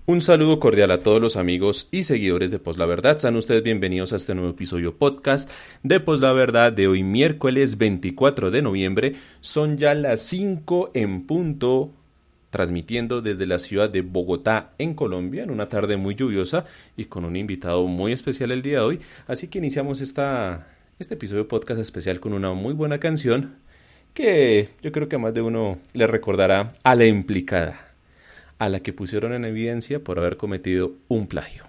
Un saludo cordial a todos los amigos y seguidores de Post La Verdad. Sean ustedes bienvenidos a este nuevo episodio podcast de Post La Verdad de hoy miércoles 24 de noviembre. Son ya las 5 en punto, transmitiendo desde la ciudad de Bogotá en Colombia, en una tarde muy lluviosa y con un invitado muy especial el día de hoy. Así que iniciamos este episodio podcast especial con una muy buena canción que yo creo que a más de uno le recordará a la implicada, a la que pusieron en evidencia por haber cometido un plagio.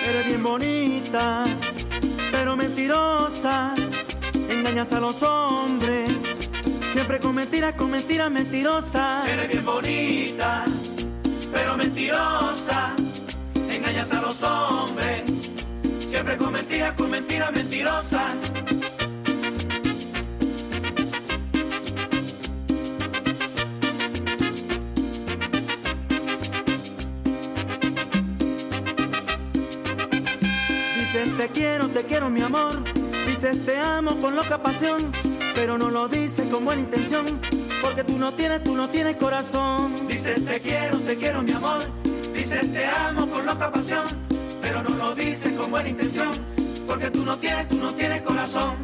Eres bien bonita, pero mentirosa, engañas a los hombres, siempre con mentiras, mentirosas. Eres bien bonita, pero mentirosa, engañas a los hombres, siempre con mentiras, mentirosas. Dices te quiero mi amor, dices te amo con loca pasión, pero no lo dices con buena intención, porque tú no tienes corazón. Dices te quiero mi amor, dices te amo con loca pasión, pero no lo dices con buena intención, porque tú no tienes corazón.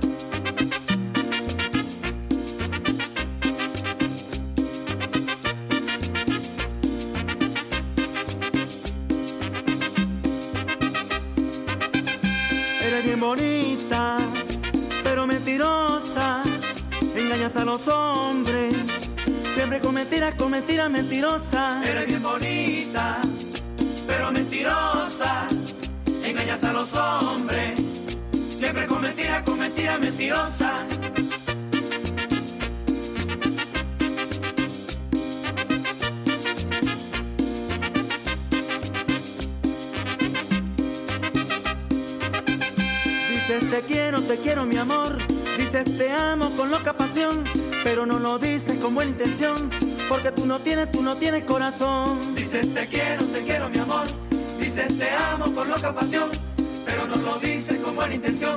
Eres bien bonita, pero mentirosa, engañas a los hombres, siempre con mentiras, mentirosas. Eres bien bonita, pero mentirosa, engañas a los hombres, siempre con mentiras, mentirosas. Dices te quiero mi amor, dices te amo con loca pasión, pero no lo dices con buena intención, porque tú no tienes corazón. Dices te quiero mi amor, dices te amo con loca pasión, pero no lo dices con buena intención,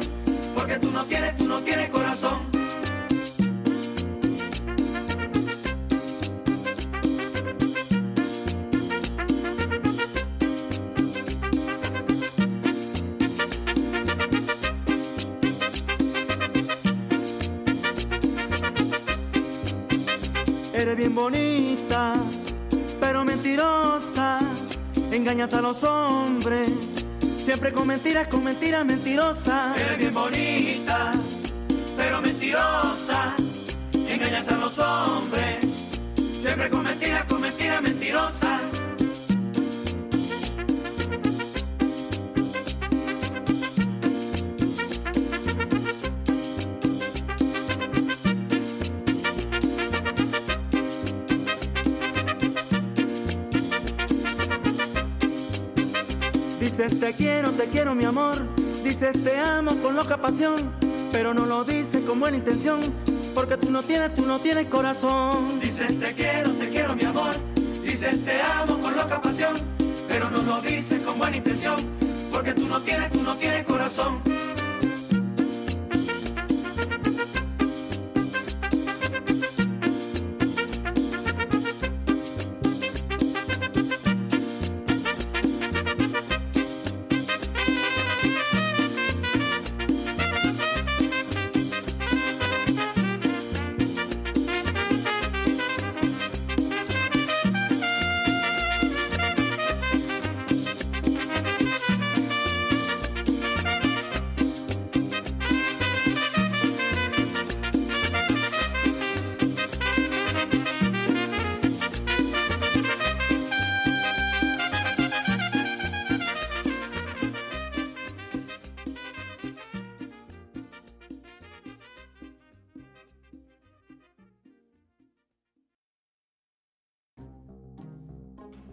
porque tú no tienes corazón. Eres bien bonita, pero mentirosa, engañas a los hombres, siempre con mentiras, mentirosas. Eres bien bonita, pero mentirosa, engañas a los hombres, siempre con mentiras, mentirosas. Dices te quiero mi amor, dices te amo con loca pasión, pero no lo dices con buena intención, porque tú no tienes corazón. Dices te quiero mi amor, dices te amo con loca pasión, pero no lo dices con buena intención, porque tú no tienes corazón.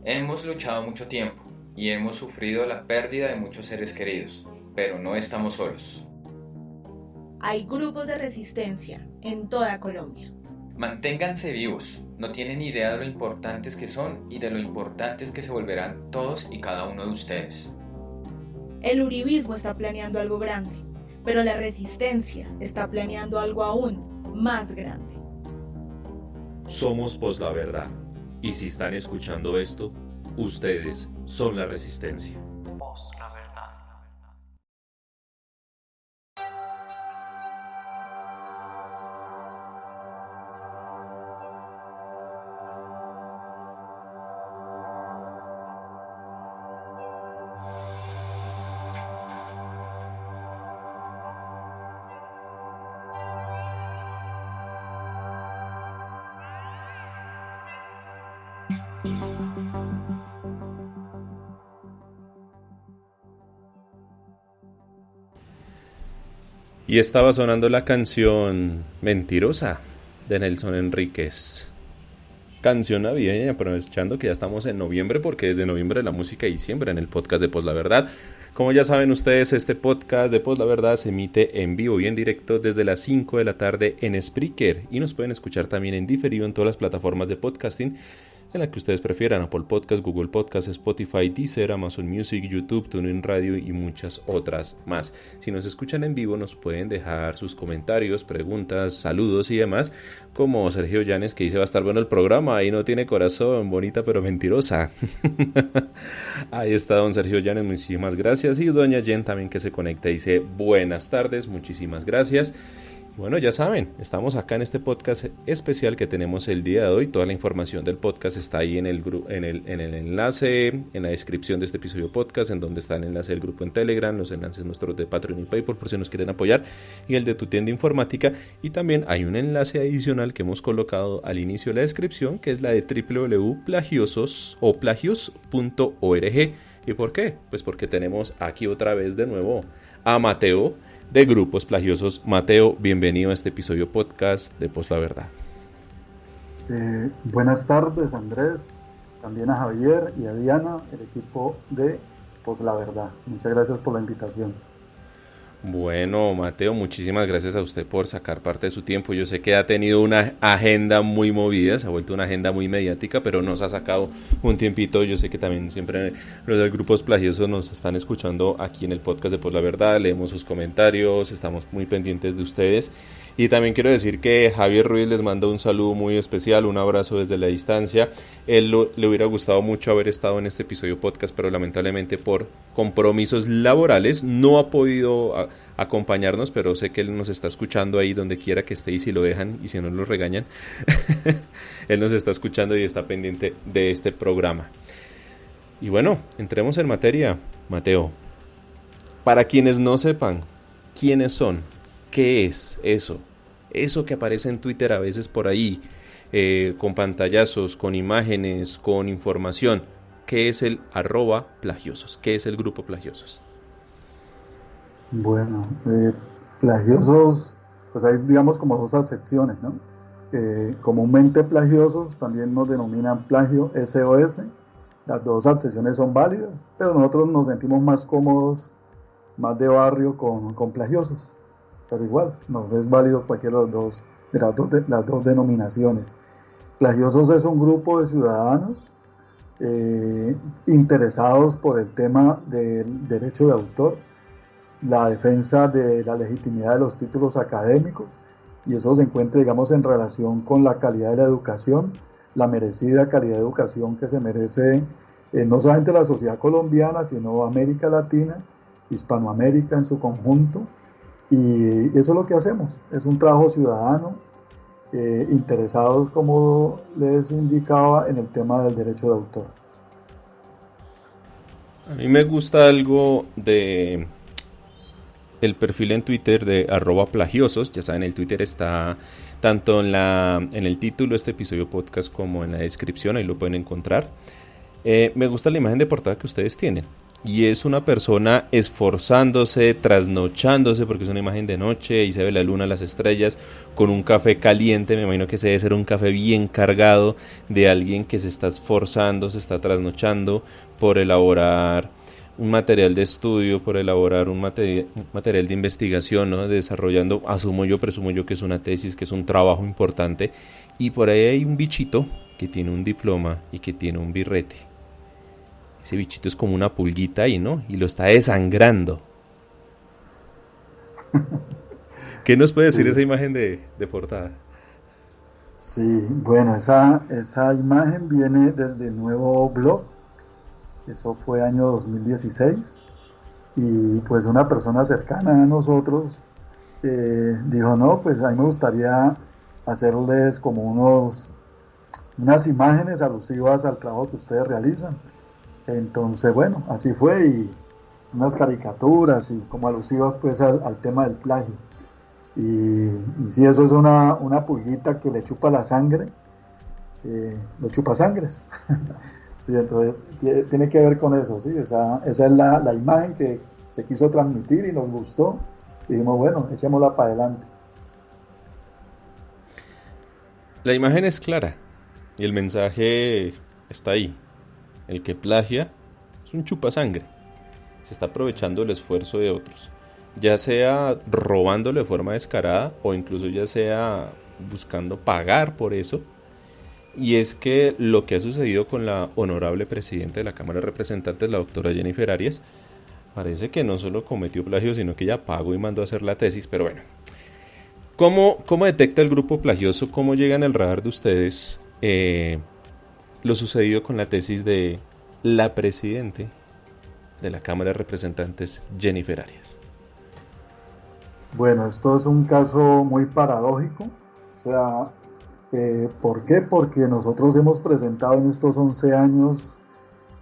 Hemos luchado mucho tiempo y hemos sufrido la pérdida de muchos seres queridos, pero no estamos solos. Hay grupos de resistencia en toda Colombia. Manténganse vivos, No tienen idea de lo importantes que son y de lo importantes que se volverán todos y cada uno de ustedes. El uribismo está planeando algo grande, pero la resistencia está planeando algo aún más grande. Somos Poslaverdad, y si están escuchando esto, ustedes son la resistencia. Y estaba sonando la canción Mentirosa de Nelson Enríquez. Canción navideña, aprovechando que ya estamos en noviembre, porque desde noviembre la música y diciembre en el podcast de Poslaverdad. Como ya saben ustedes, este podcast de Poslaverdad se emite en vivo y en directo desde las 5 de la tarde en Spreaker. Y nos pueden escuchar también en diferido en todas las plataformas de podcasting en la que ustedes prefieran: Apple Podcast, Google Podcast, Spotify, Deezer, Amazon Music, YouTube, TuneIn Radio y muchas otras más. Si nos escuchan en vivo, nos pueden dejar sus comentarios, preguntas, saludos y demás, como Sergio Llanes, que dice: va a estar bueno el programa y no tiene corazón, bonita pero mentirosa. Ahí está don Sergio Llanes, muchísimas gracias. Y doña Jen también, que se conecta, dice: buenas tardes, muchísimas gracias. Bueno, ya saben, estamos acá en este podcast especial que tenemos el día de hoy. Toda la información del podcast está ahí en el enlace, en la descripción de este episodio podcast, en donde está el enlace del grupo en Telegram, los enlaces nuestros de Patreon y PayPal por si nos quieren apoyar, y el de tu tienda informática. Y también hay un enlace adicional que hemos colocado al inicio de la descripción, que es la de www.plagios.org. ¿Y por qué? Pues porque tenemos aquí otra vez de nuevo a Mateo de Grupos Plagiosos. Mateo, bienvenido a este episodio podcast de Poslaverdad. Buenas tardes, Andrés, también a Javier y a Diana, el equipo de Poslaverdad. Muchas gracias por la invitación. Bueno, Mateo, muchísimas gracias a usted por sacar parte de su tiempo. Yo sé que ha tenido una agenda muy movida, se ha vuelto una agenda muy mediática, pero nos ha sacado un tiempito. Yo sé que también siempre los de Grupos Plagiosos nos están escuchando aquí en el podcast de Poslaverdad, leemos sus comentarios, estamos muy pendientes de ustedes. Y también quiero decir que Javier Ruiz les manda un saludo muy especial, un abrazo desde la distancia. Él le hubiera gustado mucho haber estado en este episodio podcast, pero lamentablemente por compromisos laborales no ha podido acompañarnos, pero sé que él nos está escuchando ahí donde quiera que esté, y si lo dejan y si no lo regañan, él nos está escuchando y está pendiente de este programa. Y bueno, entremos en materia, Mateo. Para quienes no sepan quiénes son, ¿qué es eso? Eso que aparece en Twitter a veces por ahí, con pantallazos, con imágenes, con información. ¿Qué es el @plagiosos? ¿Qué es el grupo Plagiosos? Bueno, plagiosos, pues hay digamos como dos acepciones, ¿no? Comúnmente plagiosos también nos denominan plagio SOS. Las dos acepciones son válidas, pero nosotros nos sentimos más cómodos, más de barrio con plagiosos. Pero igual, nos es válido cualquiera de las dos denominaciones. Plagiosos es un grupo de ciudadanos interesados por el tema del derecho de autor, la defensa de la legitimidad de los títulos académicos, y eso se encuentra, digamos, en relación con la calidad de la educación, la merecida calidad de educación que se merece no solamente la sociedad colombiana, sino América Latina, Hispanoamérica en su conjunto. Y eso es lo que hacemos, es un trabajo ciudadano, interesados, como les indicaba, en el tema del derecho de autor. A mí me gusta algo de el perfil en Twitter de @plagiosos. Ya saben, el Twitter está tanto en el título de este episodio podcast como en la descripción, ahí lo pueden encontrar. Me gusta la imagen de portada que ustedes tienen. Y es una persona esforzándose, trasnochándose, porque es una imagen de noche y se ve la luna, las estrellas, con un café caliente. Me imagino que ese debe ser un café bien cargado de alguien que se está esforzando, se está trasnochando por elaborar un material de estudio, por elaborar un material de investigación, ¿no? Desarrollando, presumo yo que es una tesis, que es un trabajo importante, y por ahí hay un bichito que tiene un diploma y que tiene un birrete. Ese bichito es como una pulguita ahí, ¿no? Y lo está desangrando. ¿Qué nos puede decir esa imagen de portada? Sí, bueno, esa imagen viene desde el nuevo blog. Eso fue año 2016 y pues una persona cercana a nosotros dijo, no, pues a mí me gustaría hacerles como unas imágenes alusivas al trabajo que ustedes realizan. Entonces, bueno, así fue, y unas caricaturas y como alusivas pues al tema del plagio. Y sí, eso es una pulguita que le chupa la sangre, los chupasangres. Sí, entonces tiene que ver con eso, sí, esa es la imagen que se quiso transmitir y nos gustó, y dijimos, bueno, echémosla para adelante. La imagen es clara y el mensaje está ahí. El que plagia es un chupasangre, se está aprovechando el esfuerzo de otros, ya sea robándolo de forma descarada o incluso ya sea buscando pagar por eso. Y es que lo que ha sucedido con la honorable presidenta de la Cámara de Representantes, la doctora Jennifer Arias, parece que no solo cometió plagio, sino que ya pagó y mandó a hacer la tesis. Pero bueno, ¿cómo detecta el grupo plagioso? ¿Cómo llega en el radar de ustedes lo sucedido con la tesis de la presidenta de la Cámara de Representantes, Jennifer Arias? Bueno, esto es un caso muy paradójico, o sea, ¿por qué? Porque nosotros hemos presentado en estos 11 años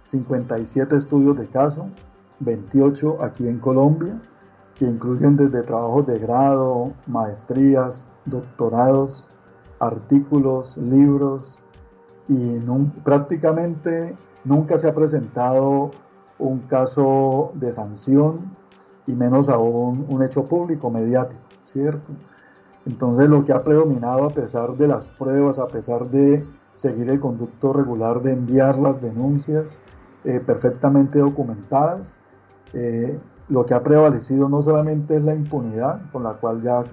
57 estudios de caso, 28 aquí en Colombia, que incluyen desde trabajos de grado, maestrías, doctorados, artículos, libros, y prácticamente nunca se ha presentado un caso de sanción, y menos aún un hecho público, mediático, ¿cierto? Entonces lo que ha predominado, a pesar de las pruebas, a pesar de seguir el conducto regular de enviar las denuncias perfectamente documentadas, lo que ha prevalecido no solamente es la impunidad, con la cual ya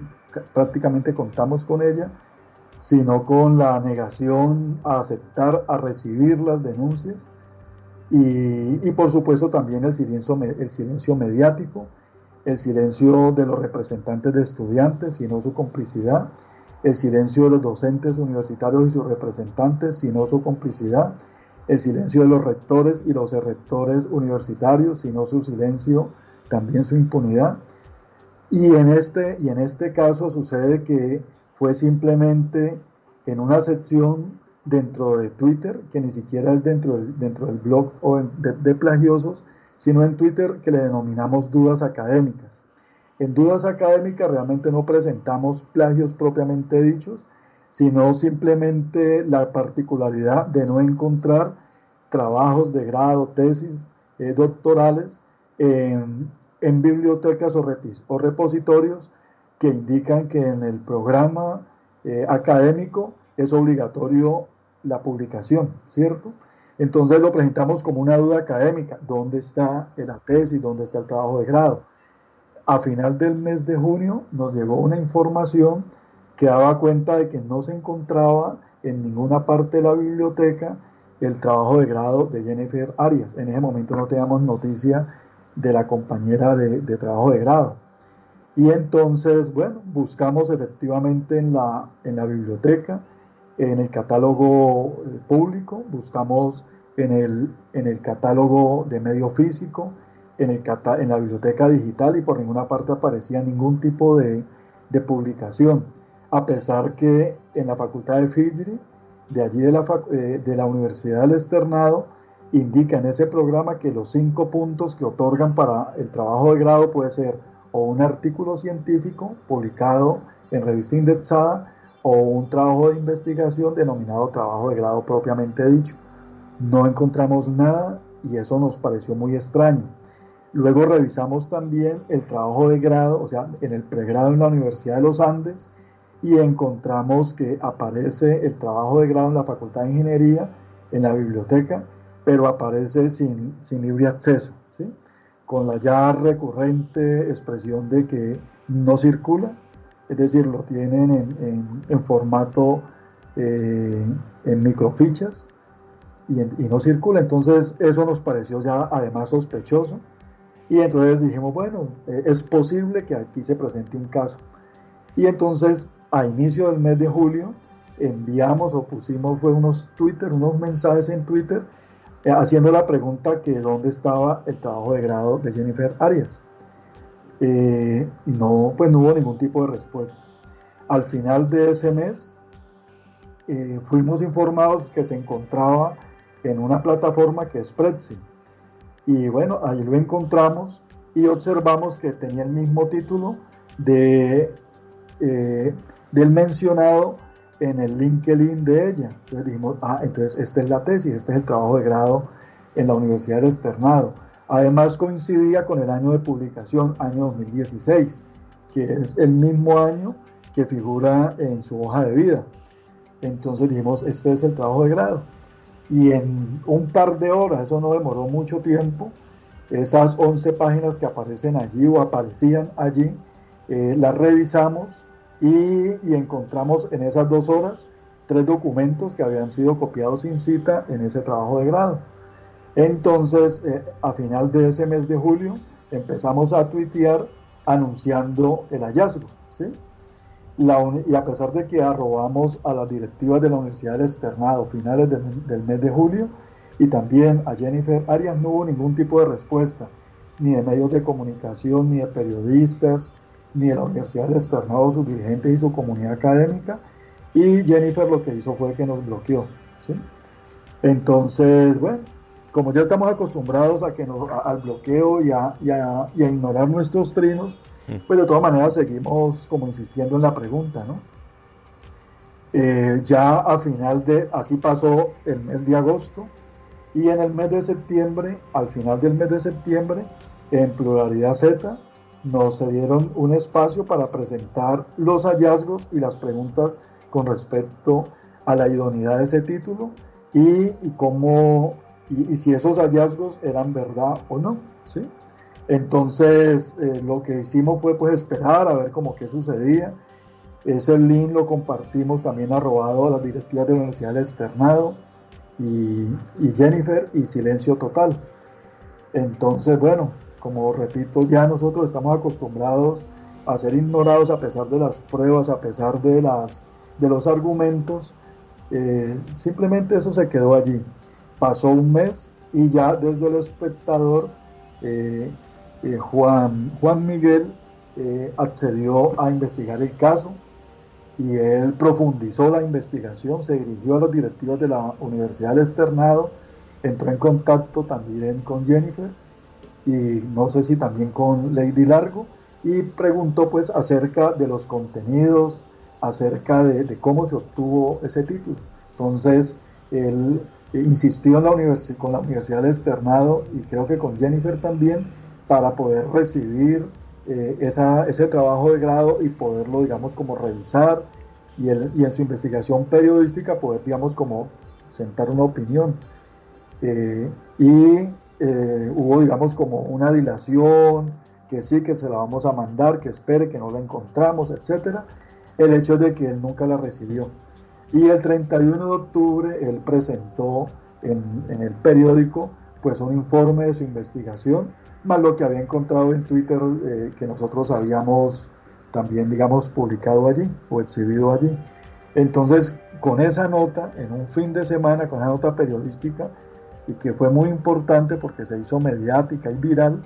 prácticamente contamos con ella, sino con la negación a aceptar, a recibir las denuncias, y por supuesto también el silencio mediático, el silencio de los representantes de estudiantes, sino su complicidad, el silencio de los docentes universitarios y sus representantes, sino su complicidad, el silencio de los rectores y los rectores universitarios, sino su silencio, también su impunidad. Y en este caso sucede que fue simplemente en una sección dentro de Twitter, que ni siquiera es dentro del blog de plagiosos, sino en Twitter, que le denominamos dudas académicas. En dudas académicas realmente no presentamos plagios propiamente dichos, sino simplemente la particularidad de no encontrar trabajos de grado, tesis, doctorales en bibliotecas o repositorios que indican que en el programa académico es obligatorio la publicación, ¿cierto? Entonces lo presentamos como una duda académica. ¿Dónde está la tesis? ¿Dónde está el trabajo de grado? A final del mes de junio nos llegó una información que daba cuenta de que no se encontraba en ninguna parte de la biblioteca el trabajo de grado de Jennifer Arias. En ese momento no teníamos noticia de la compañera de trabajo de grado. Y entonces, bueno, buscamos efectivamente en la biblioteca, en el catálogo público, buscamos en el catálogo de medio físico, en la biblioteca digital, y por ninguna parte aparecía ningún tipo de publicación, a pesar que en la facultad de Fitri, de allí de la Universidad del Externado, indica en ese programa que los 5 puntos que otorgan para el trabajo de grado puede ser o un artículo científico publicado en revista indexada, o un trabajo de investigación denominado trabajo de grado propiamente dicho. No encontramos nada y eso nos pareció muy extraño. Luego revisamos también el trabajo de grado, o sea, en el pregrado en la Universidad de los Andes, y encontramos que aparece el trabajo de grado en la Facultad de Ingeniería, en la biblioteca, pero aparece sin libre acceso, ¿sí? con la ya recurrente expresión de que no circula, es decir, lo tienen en formato en microfichas y no circula. Entonces eso nos pareció ya además sospechoso, y entonces dijimos, bueno, es posible que aquí se presente un caso. Y entonces a inicio del mes de julio enviamos o pusimos unos mensajes en Twitter haciendo la pregunta que dónde estaba el trabajo de grado de Jennifer Arias. Y no hubo ningún tipo de respuesta. Al final de ese mes fuimos informados que se encontraba en una plataforma que es Prezi, y bueno, ahí lo encontramos y observamos que tenía el mismo título del mencionado en el LinkedIn de ella. Entonces dijimos, entonces esta es la tesis, este es el trabajo de grado en la Universidad del Externado. Además coincidía con el año de publicación, año 2016, que es el mismo año que figura en su hoja de vida. Entonces dijimos, este es el trabajo de grado. Y en un par de horas, eso no demoró mucho tiempo, esas 11 páginas que aparecen allí o aparecían allí, las revisamos y encontramos en esas 2 horas 3 documentos que habían sido copiados sin cita en ese trabajo de grado. Entonces, a final de ese mes de julio, empezamos a tuitear anunciando el hallazgo, ¿sí? Y a pesar de que arrobamos a las directivas de la Universidad del Externado finales del mes de julio, y también a Jennifer Arias, no hubo ningún tipo de respuesta, ni de medios de comunicación, ni de periodistas, ni de la Universidad del Externado, sus dirigentes y su comunidad académica, y Jennifer lo que hizo fue que nos bloqueó, ¿sí? Entonces, bueno, como ya estamos acostumbrados al bloqueo y a ignorar nuestros trinos, pues de todas maneras seguimos como insistiendo en la pregunta, ¿no? Ya así pasó el mes de agosto, y en el mes de septiembre, al final del mes de septiembre, en Pluralidad Z, nos cedieron un espacio para presentar los hallazgos y las preguntas con respecto a la idoneidad de ese título y si esos hallazgos eran verdad o no, ¿sí? Entonces lo que hicimos fue pues esperar a ver qué sucedía. Ese link lo compartimos también arrobado a las directivas de la Universidad del Externado y Jennifer, y silencio total. Entonces, bueno, como repito, ya nosotros estamos acostumbrados a ser ignorados a pesar de las pruebas, a pesar de los argumentos. Simplemente eso se quedó allí. Pasó un mes y ya desde El Espectador Juan Miguel accedió a investigar el caso, y él profundizó la investigación, se dirigió a los directivos de la Universidad del Externado, entró en contacto también con Jennifer y no sé si también con Lady Largo, y preguntó pues acerca de los contenidos, acerca de cómo se obtuvo ese título. Entonces él insistió con la Universidad del Externado, y creo que con Jennifer también, para poder recibir ese trabajo de grado y poderlo, digamos, como revisar, y en su investigación periodística poder, digamos, como sentar una opinión. Hubo, digamos, como una dilación, que sí, que se la vamos a mandar, que espere, que no la encontramos, etcétera. El hecho es de que él nunca la recibió. Y el 31 de octubre él presentó en el periódico pues un informe de su investigación, más lo que había encontrado en Twitter, que nosotros habíamos también, digamos, publicado allí o exhibido allí. Entonces, con esa nota, en un fin de semana, con esa nota periodística, y que fue muy importante porque se hizo mediática y viral,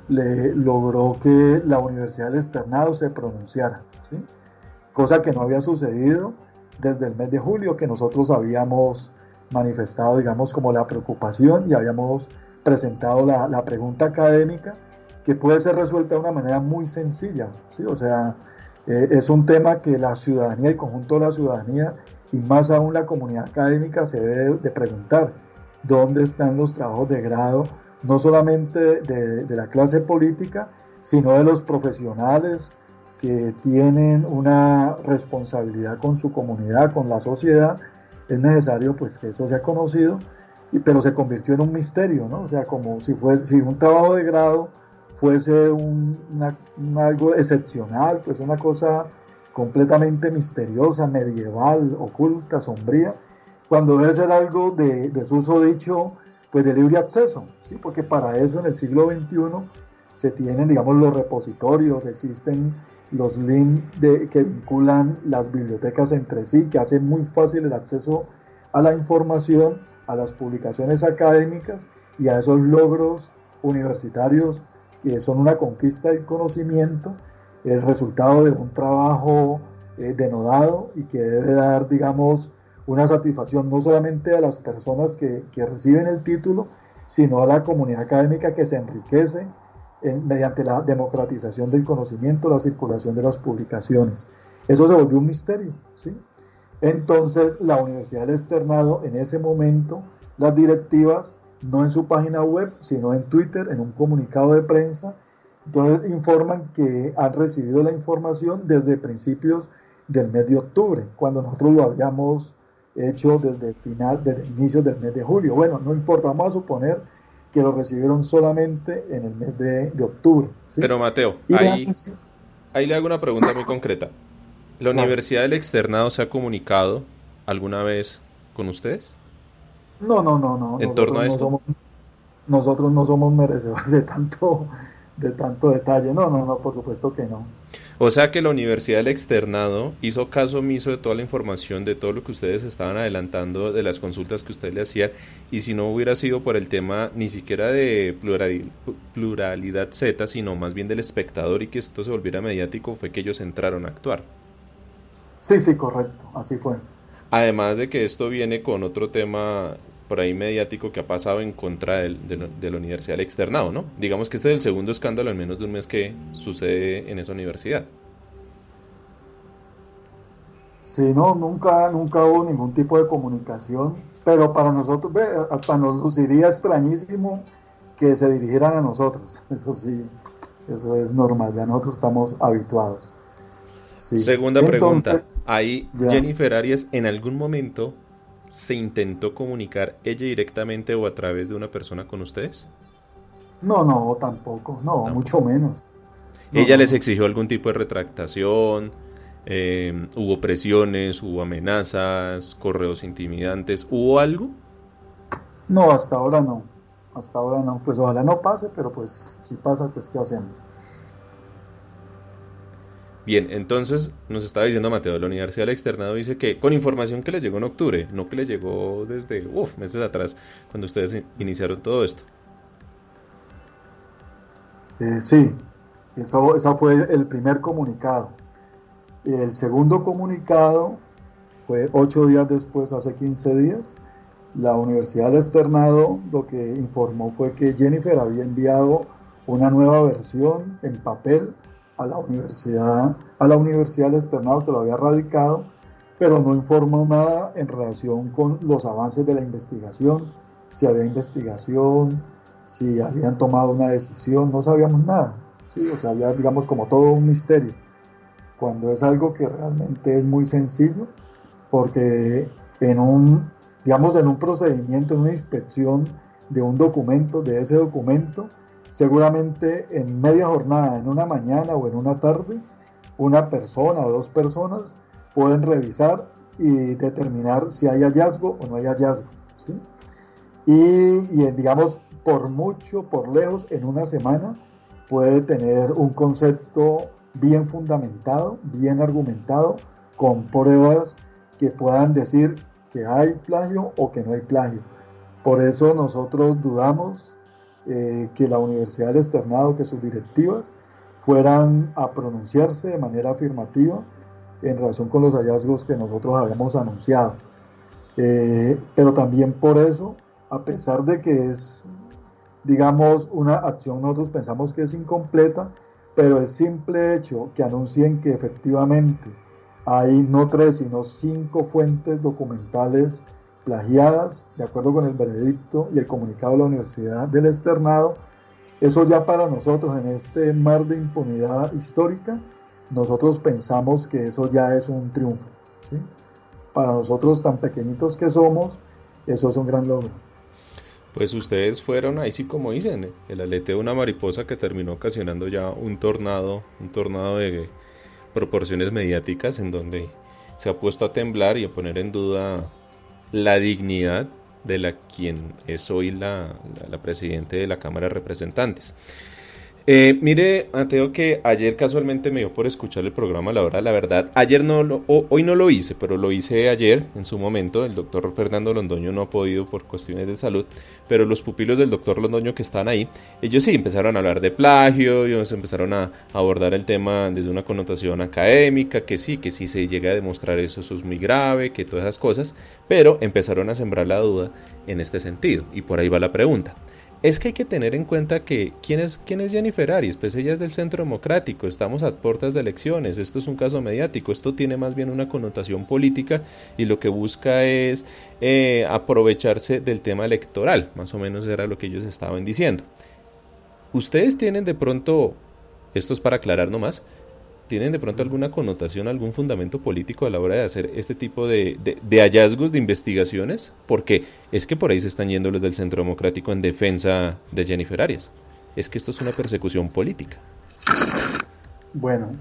logró que la Universidad del Externado se pronunciara, ¿sí? Cosa que no había sucedido desde el mes de julio, que nosotros habíamos manifestado, digamos, como la preocupación, y habíamos presentado la pregunta académica, que puede ser resuelta de una manera muy sencilla, ¿sí? O sea, es un tema que la ciudadanía, el conjunto de la ciudadanía, y más aún la comunidad académica, se debe de preguntar: ¿dónde están los trabajos de grado, no solamente de la clase política, sino de los profesionales que tienen una responsabilidad con su comunidad, con la sociedad? Es necesario pues que eso sea conocido, pero se convirtió en un misterio, ¿no? O sea, como si un trabajo de grado fuese algo excepcional, pues una cosa completamente misteriosa, medieval, oculta, sombría, cuando debe ser algo de susodicho, pues de libre acceso, ¿sí? Porque para eso en el siglo XXI se tienen, digamos, los repositorios, existen los links que vinculan las bibliotecas entre sí, que hacen muy fácil el acceso a la información, a las publicaciones académicas y a esos logros universitarios que son una conquista del conocimiento, el resultado de un trabajo denodado y que debe dar, digamos, una satisfacción no solamente a las personas que reciben el título, sino a la comunidad académica que se enriquece mediante la democratización del conocimiento, la circulación de las publicaciones. Eso se volvió un misterio, ¿sí? Entonces, la Universidad del Externado, en ese momento, las directivas, no en su página web, sino en Twitter, en un comunicado de prensa, entonces informan que han recibido la información desde principios del mes de octubre, cuando nosotros lo habíamos hecho desde inicios del mes de julio. Bueno, no importa, vamos a suponer que lo recibieron solamente en el mes de octubre, ¿sí? Pero Mateo, ahí le hago una pregunta muy concreta. ¿La Universidad del Externado se ha comunicado alguna vez con ustedes? No. ¿En torno a esto? Nosotros no somos merecedores de tanto detalle. No, por supuesto que no. O sea que la Universidad del Externado hizo caso omiso de toda la información, de todo lo que ustedes estaban adelantando, de las consultas que ustedes le hacían, y si no hubiera sido por el tema ni siquiera de pluralidad Z, sino más bien del espectador y que esto se volviera mediático, fue que ellos entraron a actuar. Sí, correcto, así fue. Además de que esto viene con otro tema por ahí mediático que ha pasado en contra de la Universidad del Externado, ¿no? Digamos que este es el segundo escándalo en menos de un mes que sucede en esa universidad. Sí, no, nunca hubo ningún tipo de comunicación, pero para nosotros, hasta nos luciría extrañísimo que se dirigieran a nosotros. Eso sí, eso es normal, ya nosotros estamos habituados. Sí. Segunda pregunta, ¿ahí Jennifer Arias en algún momento se intentó comunicar ella directamente o a través de una persona con ustedes? No, tampoco, mucho menos. ¿Ella les exigió algún tipo de retractación? ¿Hubo presiones, hubo amenazas, correos intimidantes? ¿Hubo algo? No, hasta ahora no, pues ojalá no pase, pero pues si pasa, pues ¿qué hacemos? Bien, entonces nos estaba diciendo Mateo, la Universidad del Externado dice que con información que les llegó en octubre, no que les llegó desde meses atrás, cuando ustedes iniciaron todo esto. Sí, eso fue el primer comunicado. El segundo comunicado fue 8 días después, hace 15 días. La Universidad del Externado lo que informó fue que Jennifer había enviado una nueva versión en papel a la Universidad del Externado, que lo había radicado, pero no informó nada en relación con los avances de la investigación, si había investigación, si habían tomado una decisión, no sabíamos nada, ¿sí? O sea, había, digamos, como todo un misterio, cuando es algo que realmente es muy sencillo, porque en un procedimiento, en una inspección de un documento, de ese documento, seguramente en media jornada, en una mañana o en una tarde, una persona o 2 personas pueden revisar y determinar si hay hallazgo o no hay hallazgo, ¿sí? Y digamos, por lejos, en una semana puede tener un concepto bien fundamentado, bien argumentado, con pruebas que puedan decir que hay plagio o que no hay plagio. Por eso nosotros dudamos que la Universidad del Externado, que sus directivas fueran a pronunciarse de manera afirmativa en relación con los hallazgos que nosotros habíamos anunciado. Pero también por eso, a pesar de que es, digamos, una acción, nosotros pensamos que es incompleta, pero el simple hecho que anuncien que efectivamente hay no 3, sino 5 fuentes documentales plagiadas, de acuerdo con el veredicto y el comunicado de la Universidad del Externado, eso ya para nosotros, en este mar de impunidad histórica, nosotros pensamos que eso ya es un triunfo, ¿sí? Para nosotros, tan pequeñitos que somos, eso es un gran logro. Pues ustedes fueron, ahí sí como dicen, el aleteo de una mariposa que terminó ocasionando ya un tornado de proporciones mediáticas en donde se ha puesto a temblar y a poner en duda la dignidad de la quien es hoy la presidente de la Cámara de Representantes. Mire, Mateo, que ayer casualmente me dio por escuchar el programa La Hora de la Verdad. Hoy no lo hice, pero lo hice ayer en su momento. El doctor Fernando Londoño no ha podido por cuestiones de salud, pero los pupilos del doctor Londoño que están ahí, ellos sí empezaron a hablar de plagio, ellos empezaron a abordar el tema desde una connotación académica, que sí se llega a demostrar eso, eso es muy grave, que todas esas cosas, pero empezaron a sembrar la duda en este sentido, y por ahí va la pregunta. Es que hay que tener en cuenta que ¿quién es Jennifer Arias? Pues ella es del Centro Democrático, estamos a puertas de elecciones, esto es un caso mediático, esto tiene más bien una connotación política y lo que busca es aprovecharse del tema electoral, más o menos era lo que ellos estaban diciendo. Ustedes tienen de pronto, esto es para aclarar nomás, ¿tienen de pronto alguna connotación, algún fundamento político a la hora de hacer este tipo de hallazgos, de investigaciones? Porque es que por ahí se están yendo los del Centro Democrático en defensa de Jennifer Arias. Es que esto es una persecución política. Bueno,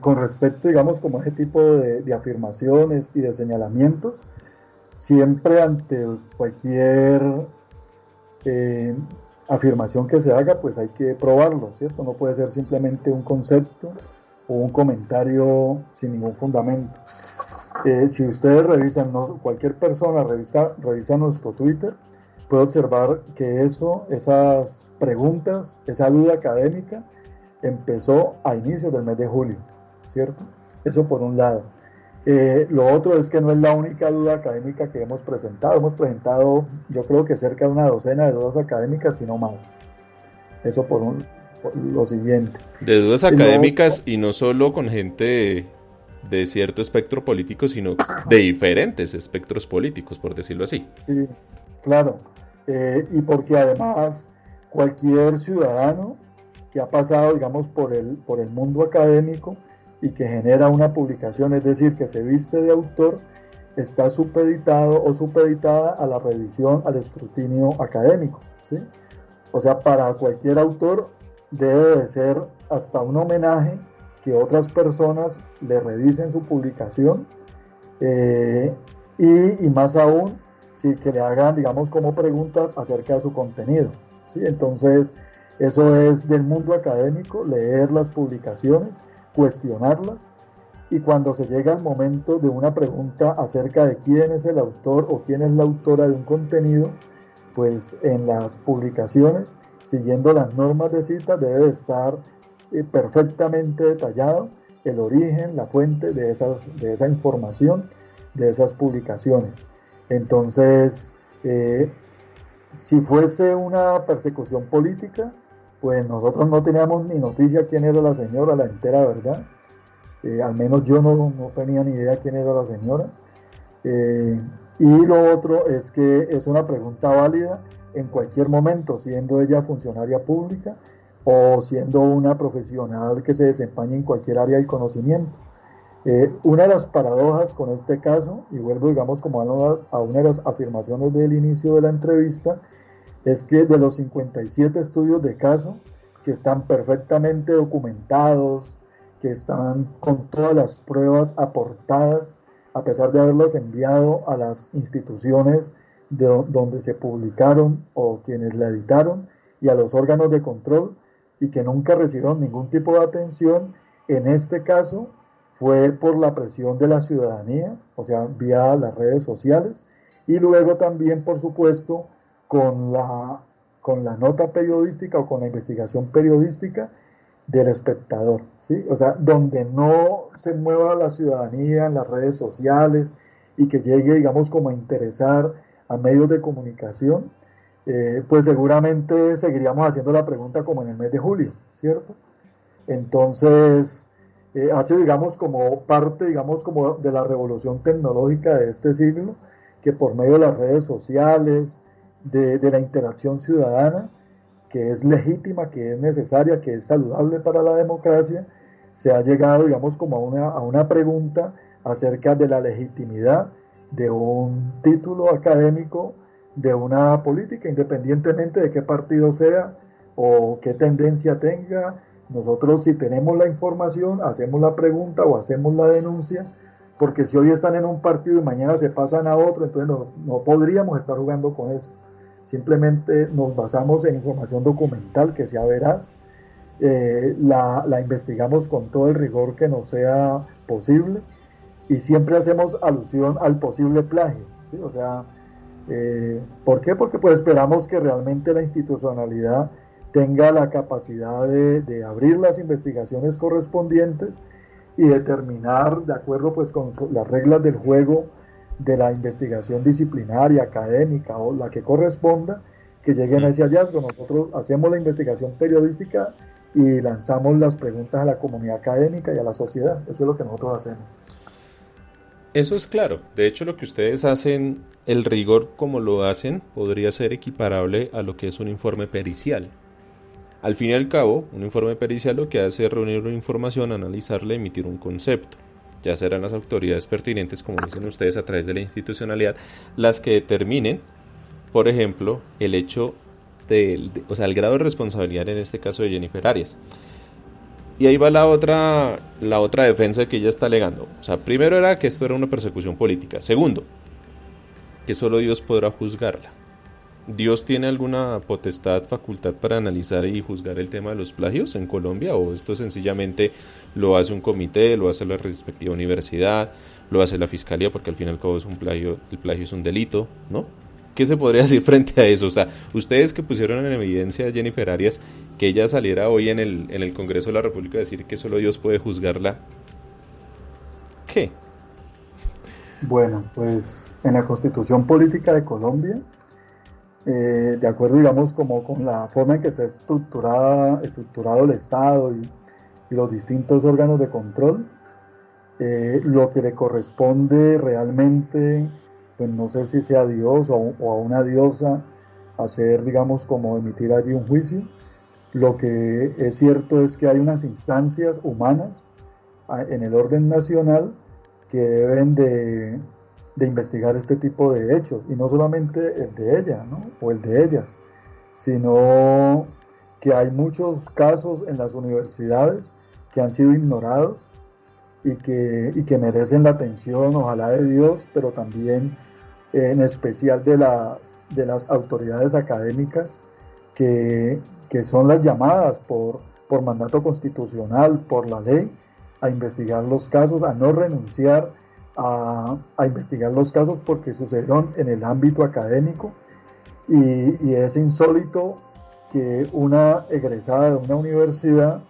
con respecto, digamos, como a ese tipo de afirmaciones y de señalamientos, siempre ante cualquier afirmación que se haga, pues hay que probarlo, ¿cierto? No puede ser simplemente un concepto o un comentario sin ningún fundamento. Si ustedes revisan, cualquier persona revisa nuestro Twitter, puede observar que esas preguntas, esa duda académica, empezó a inicios del mes de julio, ¿cierto? Eso por un lado. Lo otro es que no es la única duda académica que hemos presentado. Hemos presentado, yo creo que cerca de una docena de dudas académicas, si no más. Eso por lo siguiente. De dudas académicas y no solo con gente de cierto espectro político, sino de diferentes espectros políticos, por decirlo así. Sí, claro. Y porque además cualquier ciudadano que ha pasado, digamos, por el mundo académico y que genera una publicación, es decir, que se viste de autor, está supeditado o supeditada a la revisión, al escrutinio académico, ¿sí? O sea, para cualquier autor debe de ser hasta un homenaje que otras personas le revisen su publicación y más aún si que le hagan, digamos, como preguntas acerca de su contenido, ¿sí? Entonces, eso es del mundo académico, leer las publicaciones, cuestionarlas, y cuando se llega al momento de una pregunta acerca de quién es el autor o quién es la autora de un contenido, pues en las publicaciones, siguiendo las normas de cita, debe de estar perfectamente detallado el origen, la fuente de esa información, de esas publicaciones. Entonces, si fuese una persecución política, pues nosotros no teníamos ni noticia quién era la señora, la entera verdad. Al menos yo no tenía ni idea quién era la señora. Y lo otro es que es una pregunta válida en cualquier momento, siendo ella funcionaria pública o siendo una profesional que se desempeñe en cualquier área del conocimiento. Una de las paradojas con este caso, y vuelvo, digamos, como a una de las afirmaciones del inicio de la entrevista, es que de los 57 estudios de caso que están perfectamente documentados, que están con todas las pruebas aportadas, a pesar de haberlos enviado a las instituciones donde se publicaron o quienes la editaron y a los órganos de control, y que nunca recibieron ningún tipo de atención, en este caso fue por la presión de la ciudadanía, o sea, vía las redes sociales, y luego también, por supuesto, con la nota periodística o con la investigación periodística del espectador, ¿sí? O sea, donde no se mueva la ciudadanía en las redes sociales y que llegue, digamos, como a interesar a medios de comunicación, pues seguramente seguiríamos haciendo la pregunta como en el mes de julio, ¿cierto? Entonces, hace, digamos, como parte, digamos, como de la revolución tecnológica de este siglo, que por medio de las redes sociales, de la interacción ciudadana, que es legítima, que es necesaria, que es saludable para la democracia, se ha llegado, digamos, como a una pregunta acerca de la legitimidad de un título académico de una política, independientemente de qué partido sea o qué tendencia tenga. Nosotros, si tenemos la información, hacemos la pregunta o hacemos la denuncia, porque si hoy están en un partido y mañana se pasan a otro, entonces no podríamos estar jugando con eso. Simplemente nos basamos en información documental que sea veraz, la investigamos con todo el rigor que nos sea posible y siempre hacemos alusión al posible plagio, ¿sí? O sea, ¿por qué? Porque pues esperamos que realmente la institucionalidad tenga la capacidad de abrir las investigaciones correspondientes y determinar, de acuerdo pues con las reglas del juego de la investigación disciplinaria, académica o la que corresponda, que lleguen a ese hallazgo. Nosotros hacemos la investigación periodística y lanzamos las preguntas a la comunidad académica y a la sociedad. Eso es lo que nosotros hacemos. Eso es claro. De hecho, lo que ustedes hacen, el rigor como lo hacen, podría ser equiparable a lo que es un informe pericial. Al fin y al cabo, un informe pericial lo que hace es reunir una información, analizarla, emitir un concepto. Ya serán las autoridades pertinentes, como dicen ustedes, a través de la institucionalidad, las que determinen, por ejemplo, el hecho el grado de responsabilidad en este caso de Jennifer Arias. Y ahí va la otra defensa que ella está alegando. O sea, primero era que esto era una persecución política. Segundo, que solo Dios podrá juzgarla. ¿Dios tiene alguna potestad, facultad para analizar y juzgar el tema de los plagios en Colombia? ¿O esto sencillamente lo hace un comité, lo hace la respectiva universidad, lo hace la fiscalía, porque al fin y al cabo es un plagio, el plagio es un delito, ¿no? ¿Qué se podría decir frente a eso? O sea, ustedes que pusieron en evidencia a Jennifer Arias, que ella saliera hoy en el Congreso de la República a decir que solo Dios puede juzgarla, ¿qué? Bueno, pues en la Constitución Política de Colombia, de acuerdo, digamos, como con la forma en que está estructurado el Estado y los distintos órganos de control, lo que le corresponde realmente, pues no sé si sea a Dios o a una diosa hacer, digamos, como emitir allí un juicio. Lo que es cierto es que hay unas instancias humanas en el orden nacional que deben de investigar este tipo de hechos, y no solamente el de ella, ¿no? O el de ellas, sino que hay muchos casos en las universidades que han sido ignorados y que merecen la atención, ojalá de Dios, pero también en especial de las autoridades académicas que son las llamadas por mandato constitucional, por la ley, a investigar los casos, a no renunciar a investigar los casos porque sucedieron en el ámbito académico, y es insólito que una egresada de una universidad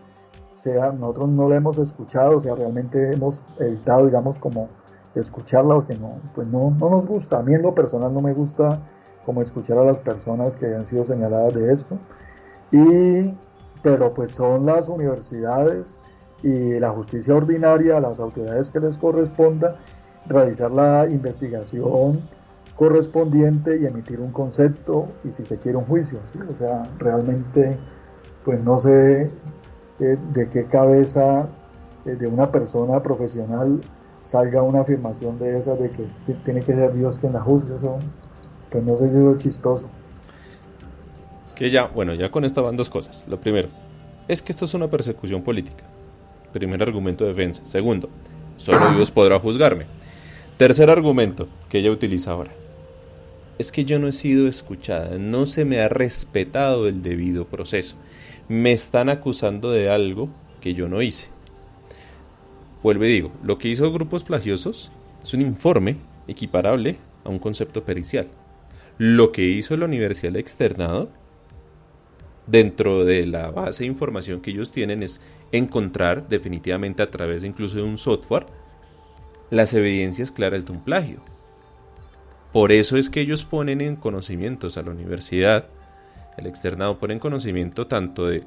nosotros no la hemos escuchado, o sea, realmente hemos evitado, digamos, como escucharla, porque no nos gusta. A mí en lo personal no me gusta como escuchar a las personas que han sido señaladas de esto, pero pues son las universidades y la justicia ordinaria, las autoridades que les corresponda, realizar la investigación correspondiente y emitir un concepto y, si se quiere, un juicio, ¿sí? O sea, realmente pues no sé de qué cabeza de una persona profesional salga una afirmación de esas de que tiene que ser Dios quien la juzgue. Eso, pues no sé si es chistoso. Es que ya con esto van dos cosas. Lo primero, es que esto es una persecución política. Primer argumento de defensa. Segundo, solo Dios podrá juzgarme. Tercer argumento que ella utiliza ahora, es que yo no he sido escuchada, no se me ha respetado el debido proceso. Me están acusando de algo que yo no hice. Vuelvo y digo, lo que hizo Grupos Plagiosos es un informe equiparable a un concepto pericial. Lo que hizo la Universidad del Externado, dentro de la base de información que ellos tienen, es encontrar definitivamente a través incluso de un software las evidencias claras de un plagio. Por eso es que ellos ponen en conocimientos a la universidad, el externado pone en conocimiento tanto de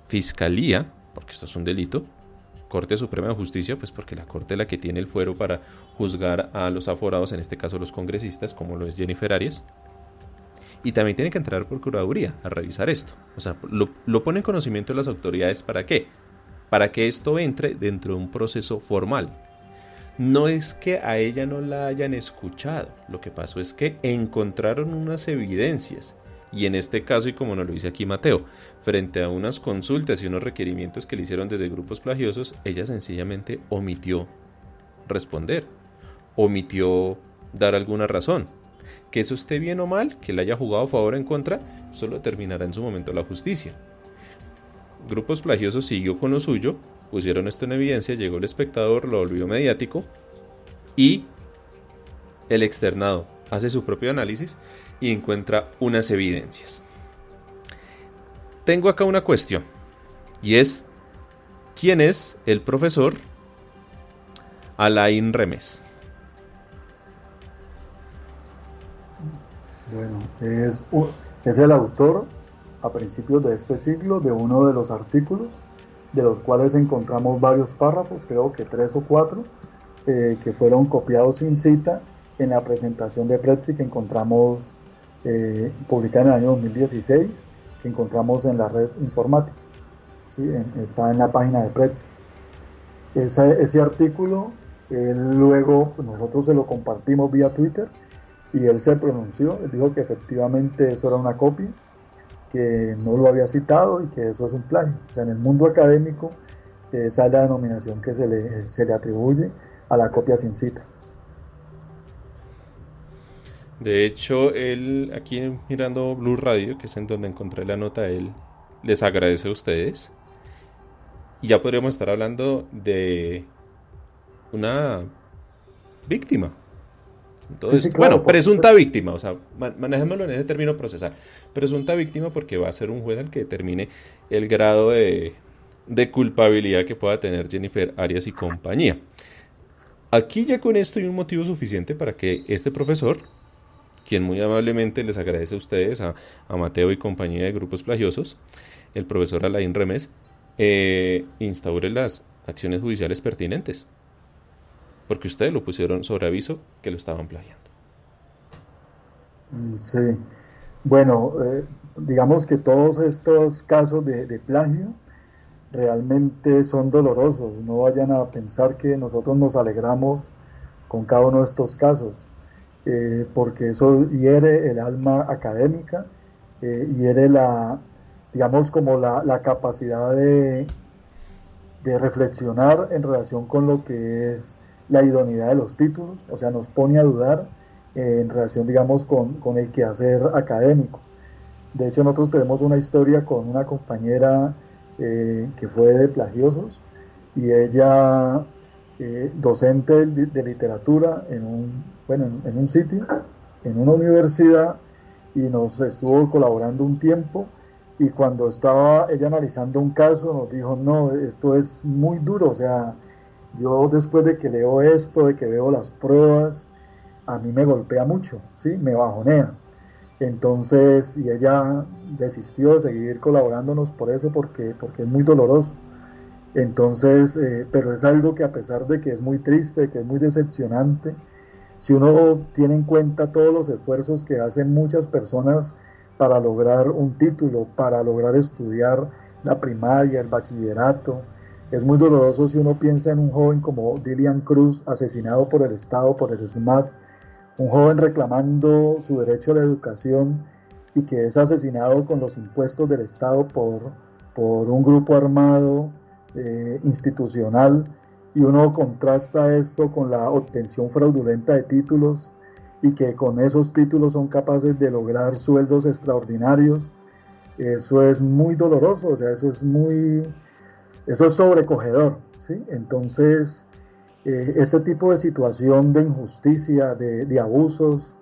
Fiscalía, porque esto es un delito, Corte Suprema de Justicia, pues porque la Corte es la que tiene el fuero para juzgar a los aforados, en este caso los congresistas, como lo es Jennifer Arias, y también tiene que entrar Procuraduría a revisar esto. O sea, lo pone en conocimiento de las autoridades. ¿Para qué? Para que esto entre dentro de un proceso formal. no es que a ella no la hayan escuchado, lo que pasó es que encontraron unas evidencias, y en este caso, y como nos lo dice aquí Mateo, frente a unas consultas y unos requerimientos que le hicieron desde grupos plagiosos, ella sencillamente omitió responder, omitió dar alguna razón. Que eso esté bien o mal, que le haya jugado a favor o en contra, solo determinará en su momento la justicia. Grupos plagiosos siguió con lo suyo, pusieron esto en evidencia, llegó el espectador, lo volvió mediático, y el externado hace su propio análisis y encuentra unas evidencias. Tengo acá una cuestión, y es: ¿quién es el profesor Alain Remes? Bueno, es el autor a principios de este siglo de uno de los artículos, de los cuales encontramos varios párrafos, creo que 3 o 4, que fueron copiados sin cita en la presentación de Prezi que encontramos publicada en el año 2016, que encontramos en la red informática, ¿sí? Está en la página de Prezi. Ese artículo, luego nosotros se lo compartimos vía Twitter, y él se pronunció, él dijo que efectivamente eso era una copia, que no lo había citado y que eso es un plagio. O sea, en el mundo académico esa es la denominación que se le atribuye a la copia sin cita. De hecho, él, aquí mirando Blue Radio, que es en donde encontré la nota, él les agradece a ustedes. Y ya podríamos estar hablando de una víctima. Entonces, sí, claro, bueno, presunta víctima, o sea, manejémoslo en ese término procesal. Presunta víctima porque va a ser un juez el que determine el grado de culpabilidad que pueda tener Jennifer Arias y compañía. Aquí ya con esto hay un motivo suficiente para que este profesor, quien muy amablemente les agradece a ustedes, a Mateo y compañía de grupos plagiosos, el profesor Alain Remes, instaure las acciones judiciales pertinentes. Porque ustedes lo pusieron sobre aviso que lo estaban plagiando. Sí, bueno, digamos que todos estos casos de plagio realmente son dolorosos. No vayan a pensar que nosotros nos alegramos con cada uno de estos casos, porque eso hiere el alma académica, hiere digamos como la capacidad de reflexionar en relación con lo que es la idoneidad de los títulos, o sea, nos pone a dudar en relación, digamos, con el quehacer académico. De hecho, nosotros tenemos una historia con una compañera que fue de plagiosos, y ella, docente de literatura en un sitio, en una universidad, y nos estuvo colaborando un tiempo, y cuando estaba ella analizando un caso nos dijo: no, esto es muy duro, o sea, yo después de que leo esto, de que veo las pruebas, a mí me golpea mucho, ¿sí? Me bajonea. Entonces, y ella desistió de seguir colaborándonos por eso, porque es muy doloroso. Entonces, pero es algo que, a pesar de que es muy triste, que es muy decepcionante, si uno tiene en cuenta todos los esfuerzos que hacen muchas personas para lograr un título, para lograr estudiar la primaria, el bachillerato, es muy doloroso si uno piensa en un joven como Dilian Cruz, asesinado por el Estado, por el SMAT, un joven reclamando su derecho a la educación y que es asesinado con los impuestos del Estado por un grupo armado institucional, y uno contrasta esto con la obtención fraudulenta de títulos, y que con esos títulos son capaces de lograr sueldos extraordinarios. Eso es muy doloroso, o sea, eso es sobrecogedor, ¿sí? Entonces, ese tipo de situación de injusticia, de abusos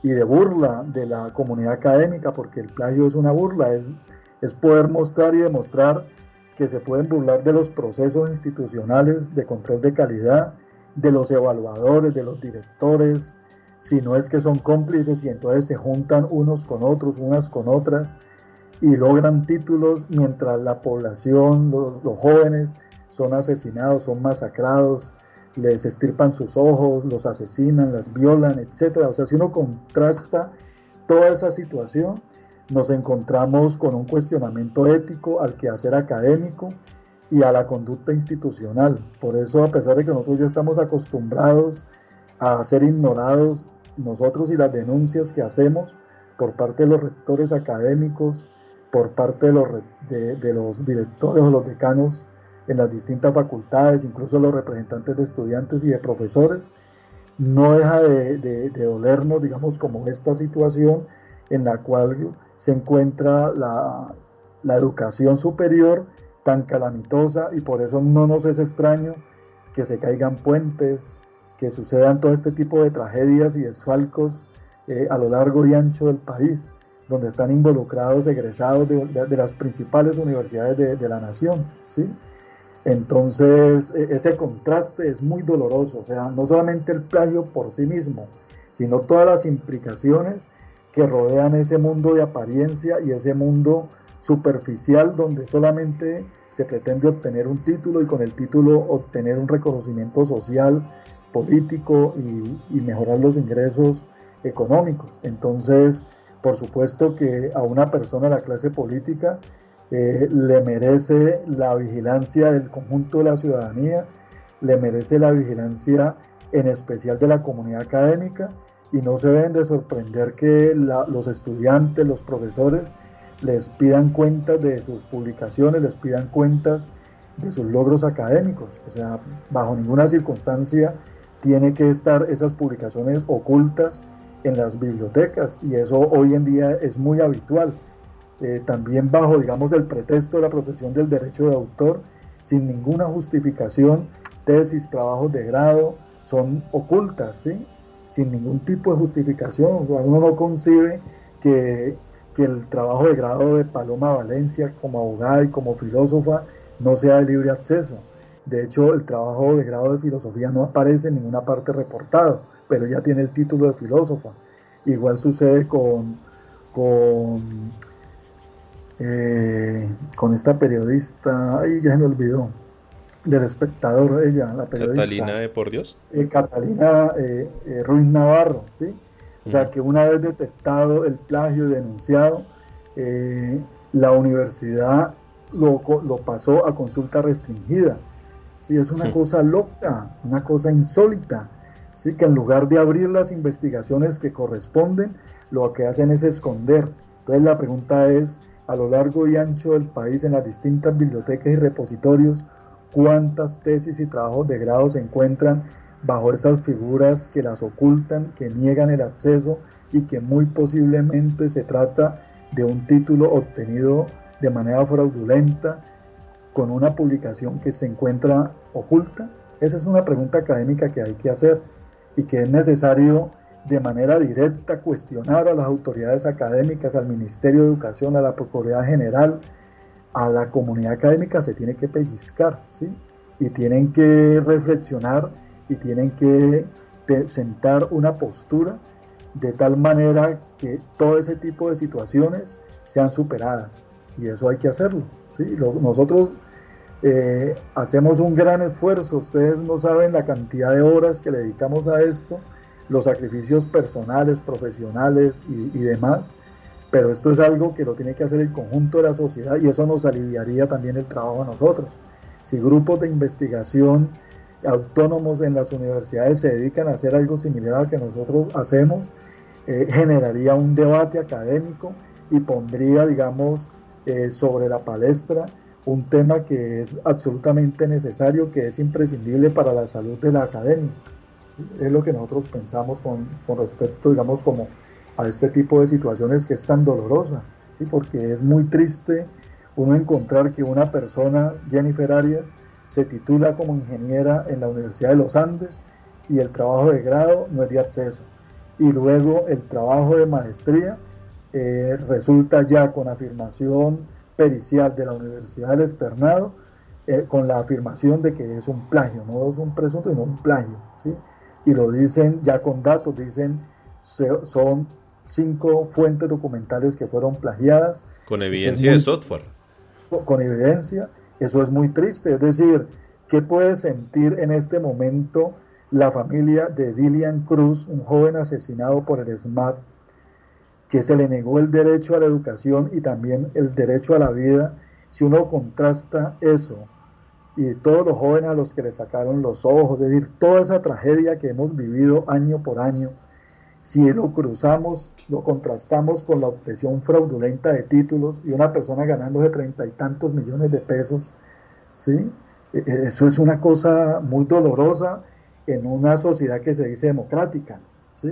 y de burla de la comunidad académica, porque el plagio es una burla, es poder mostrar y demostrar que se pueden burlar de los procesos institucionales de control de calidad, de los evaluadores, de los directores, si no es que son cómplices y entonces se juntan unos con otros, unas con otras, y logran títulos mientras la población, los jóvenes, son asesinados, son masacrados, les extirpan sus ojos, los asesinan, las violan, etc. O sea, si uno contrasta toda esa situación, nos encontramos con un cuestionamiento ético al quehacer académico, y a la conducta institucional. Por eso, a pesar de que nosotros ya estamos acostumbrados a ser ignorados, nosotros y las denuncias que hacemos por parte de los rectores académicos, por parte de los directores o los decanos en las distintas facultades, incluso los representantes de estudiantes y de profesores, no deja de dolernos, digamos, como esta situación en la cual se encuentra la educación superior tan calamitosa, y por eso no nos es extraño que se caigan puentes, que sucedan todo este tipo de tragedias y desfalcos a lo largo y ancho del país, donde están involucrados egresados de las principales universidades de la nación, ¿sí? Entonces, ese contraste es muy doloroso, o sea, no solamente el plagio por sí mismo, sino todas las implicaciones que rodean ese mundo de apariencia y ese mundo superficial donde solamente se pretende obtener un título y con el título obtener un reconocimiento social, político y mejorar los ingresos económicos. Entonces, por supuesto que a una persona de la clase política le merece la vigilancia del conjunto de la ciudadanía, le merece la vigilancia en especial de la comunidad académica, y no se deben de sorprender que los estudiantes, los profesores, les pidan cuentas de sus publicaciones, les pidan cuentas de sus logros académicos. O sea, bajo ninguna circunstancia tiene que estar esas publicaciones ocultas en las bibliotecas, y eso hoy en día es muy habitual. También bajo, digamos, el pretexto de la protección del derecho de autor, sin ninguna justificación, tesis, trabajos de grado son ocultas, ¿sí? Sin ningún tipo de justificación. O sea, uno no concibe que el trabajo de grado de Paloma Valencia como abogada y como filósofa no sea de libre acceso. De hecho, el trabajo de grado de filosofía no aparece en ninguna parte reportado, pero ella tiene el título de filósofa. Igual sucede con esta periodista, ay, ya se me olvidó, del Espectador, ella, la periodista. Catalina de Por Dios. Catalina Ruiz Navarro, ¿sí? O sea, que una vez detectado el plagio y denunciado, la universidad lo pasó a consulta restringida. Sí, es una cosa loca, una cosa insólita, ¿sí? Que en lugar de abrir las investigaciones que corresponden, lo que hacen es esconder. Entonces la pregunta es, a lo largo y ancho del país, en las distintas bibliotecas y repositorios, ¿cuántas tesis y trabajos de grado se encuentran bajo esas figuras que las ocultan, que niegan el acceso y que muy posiblemente se trata de un título obtenido de manera fraudulenta con una publicación que se encuentra oculta? Esa es una pregunta académica que hay que hacer y que es necesario de manera directa cuestionar a las autoridades académicas, al Ministerio de Educación, a la Procuraduría General, a la comunidad académica. Se tiene que pellizcar, ¿sí? Y tienen que reflexionar y tienen que sentar una postura de tal manera que todo ese tipo de situaciones sean superadas, y eso hay que hacerlo, ¿sí? Nosotros hacemos un gran esfuerzo, ustedes no saben la cantidad de horas que le dedicamos a esto, los sacrificios personales, profesionales y demás, pero esto es algo que lo tiene que hacer el conjunto de la sociedad, y eso nos aliviaría también el trabajo a nosotros. Si grupos de investigación autónomos en las universidades se dedican a hacer algo similar al que nosotros hacemos, generaría un debate académico y pondría, digamos, sobre la palestra un tema que es absolutamente necesario, que es imprescindible para la salud de la academia. ¿Sí? Es lo que nosotros pensamos con respecto, digamos, como a este tipo de situaciones que es tan dolorosa, ¿sí? Porque es muy triste uno encontrar que una persona, Jennifer Arias, se titula como ingeniera en la Universidad de los Andes y el trabajo de grado no es de acceso, y luego el trabajo de maestría resulta ya con afirmación pericial de la Universidad del Externado, con la afirmación de que es un plagio, no es un presunto sino un plagio, ¿sí? Y lo dicen ya con datos, dicen son 5 fuentes documentales que fueron plagiadas. Con evidencia de software. Con evidencia. Eso es muy triste. Es decir, ¿qué puede sentir en este momento la familia de Dilian Cruz, un joven asesinado por el SMAT, que se le negó el derecho a la educación y también el derecho a la vida? Si uno contrasta eso y todos los jóvenes a los que le sacaron los ojos, es decir, toda esa tragedia que hemos vivido año por año, si lo cruzamos, lo contrastamos con la obtención fraudulenta de títulos y una persona ganándose 30 y tantos millones de pesos, ¿sí? Eso es una cosa muy dolorosa en una sociedad que se dice democrática, ¿sí?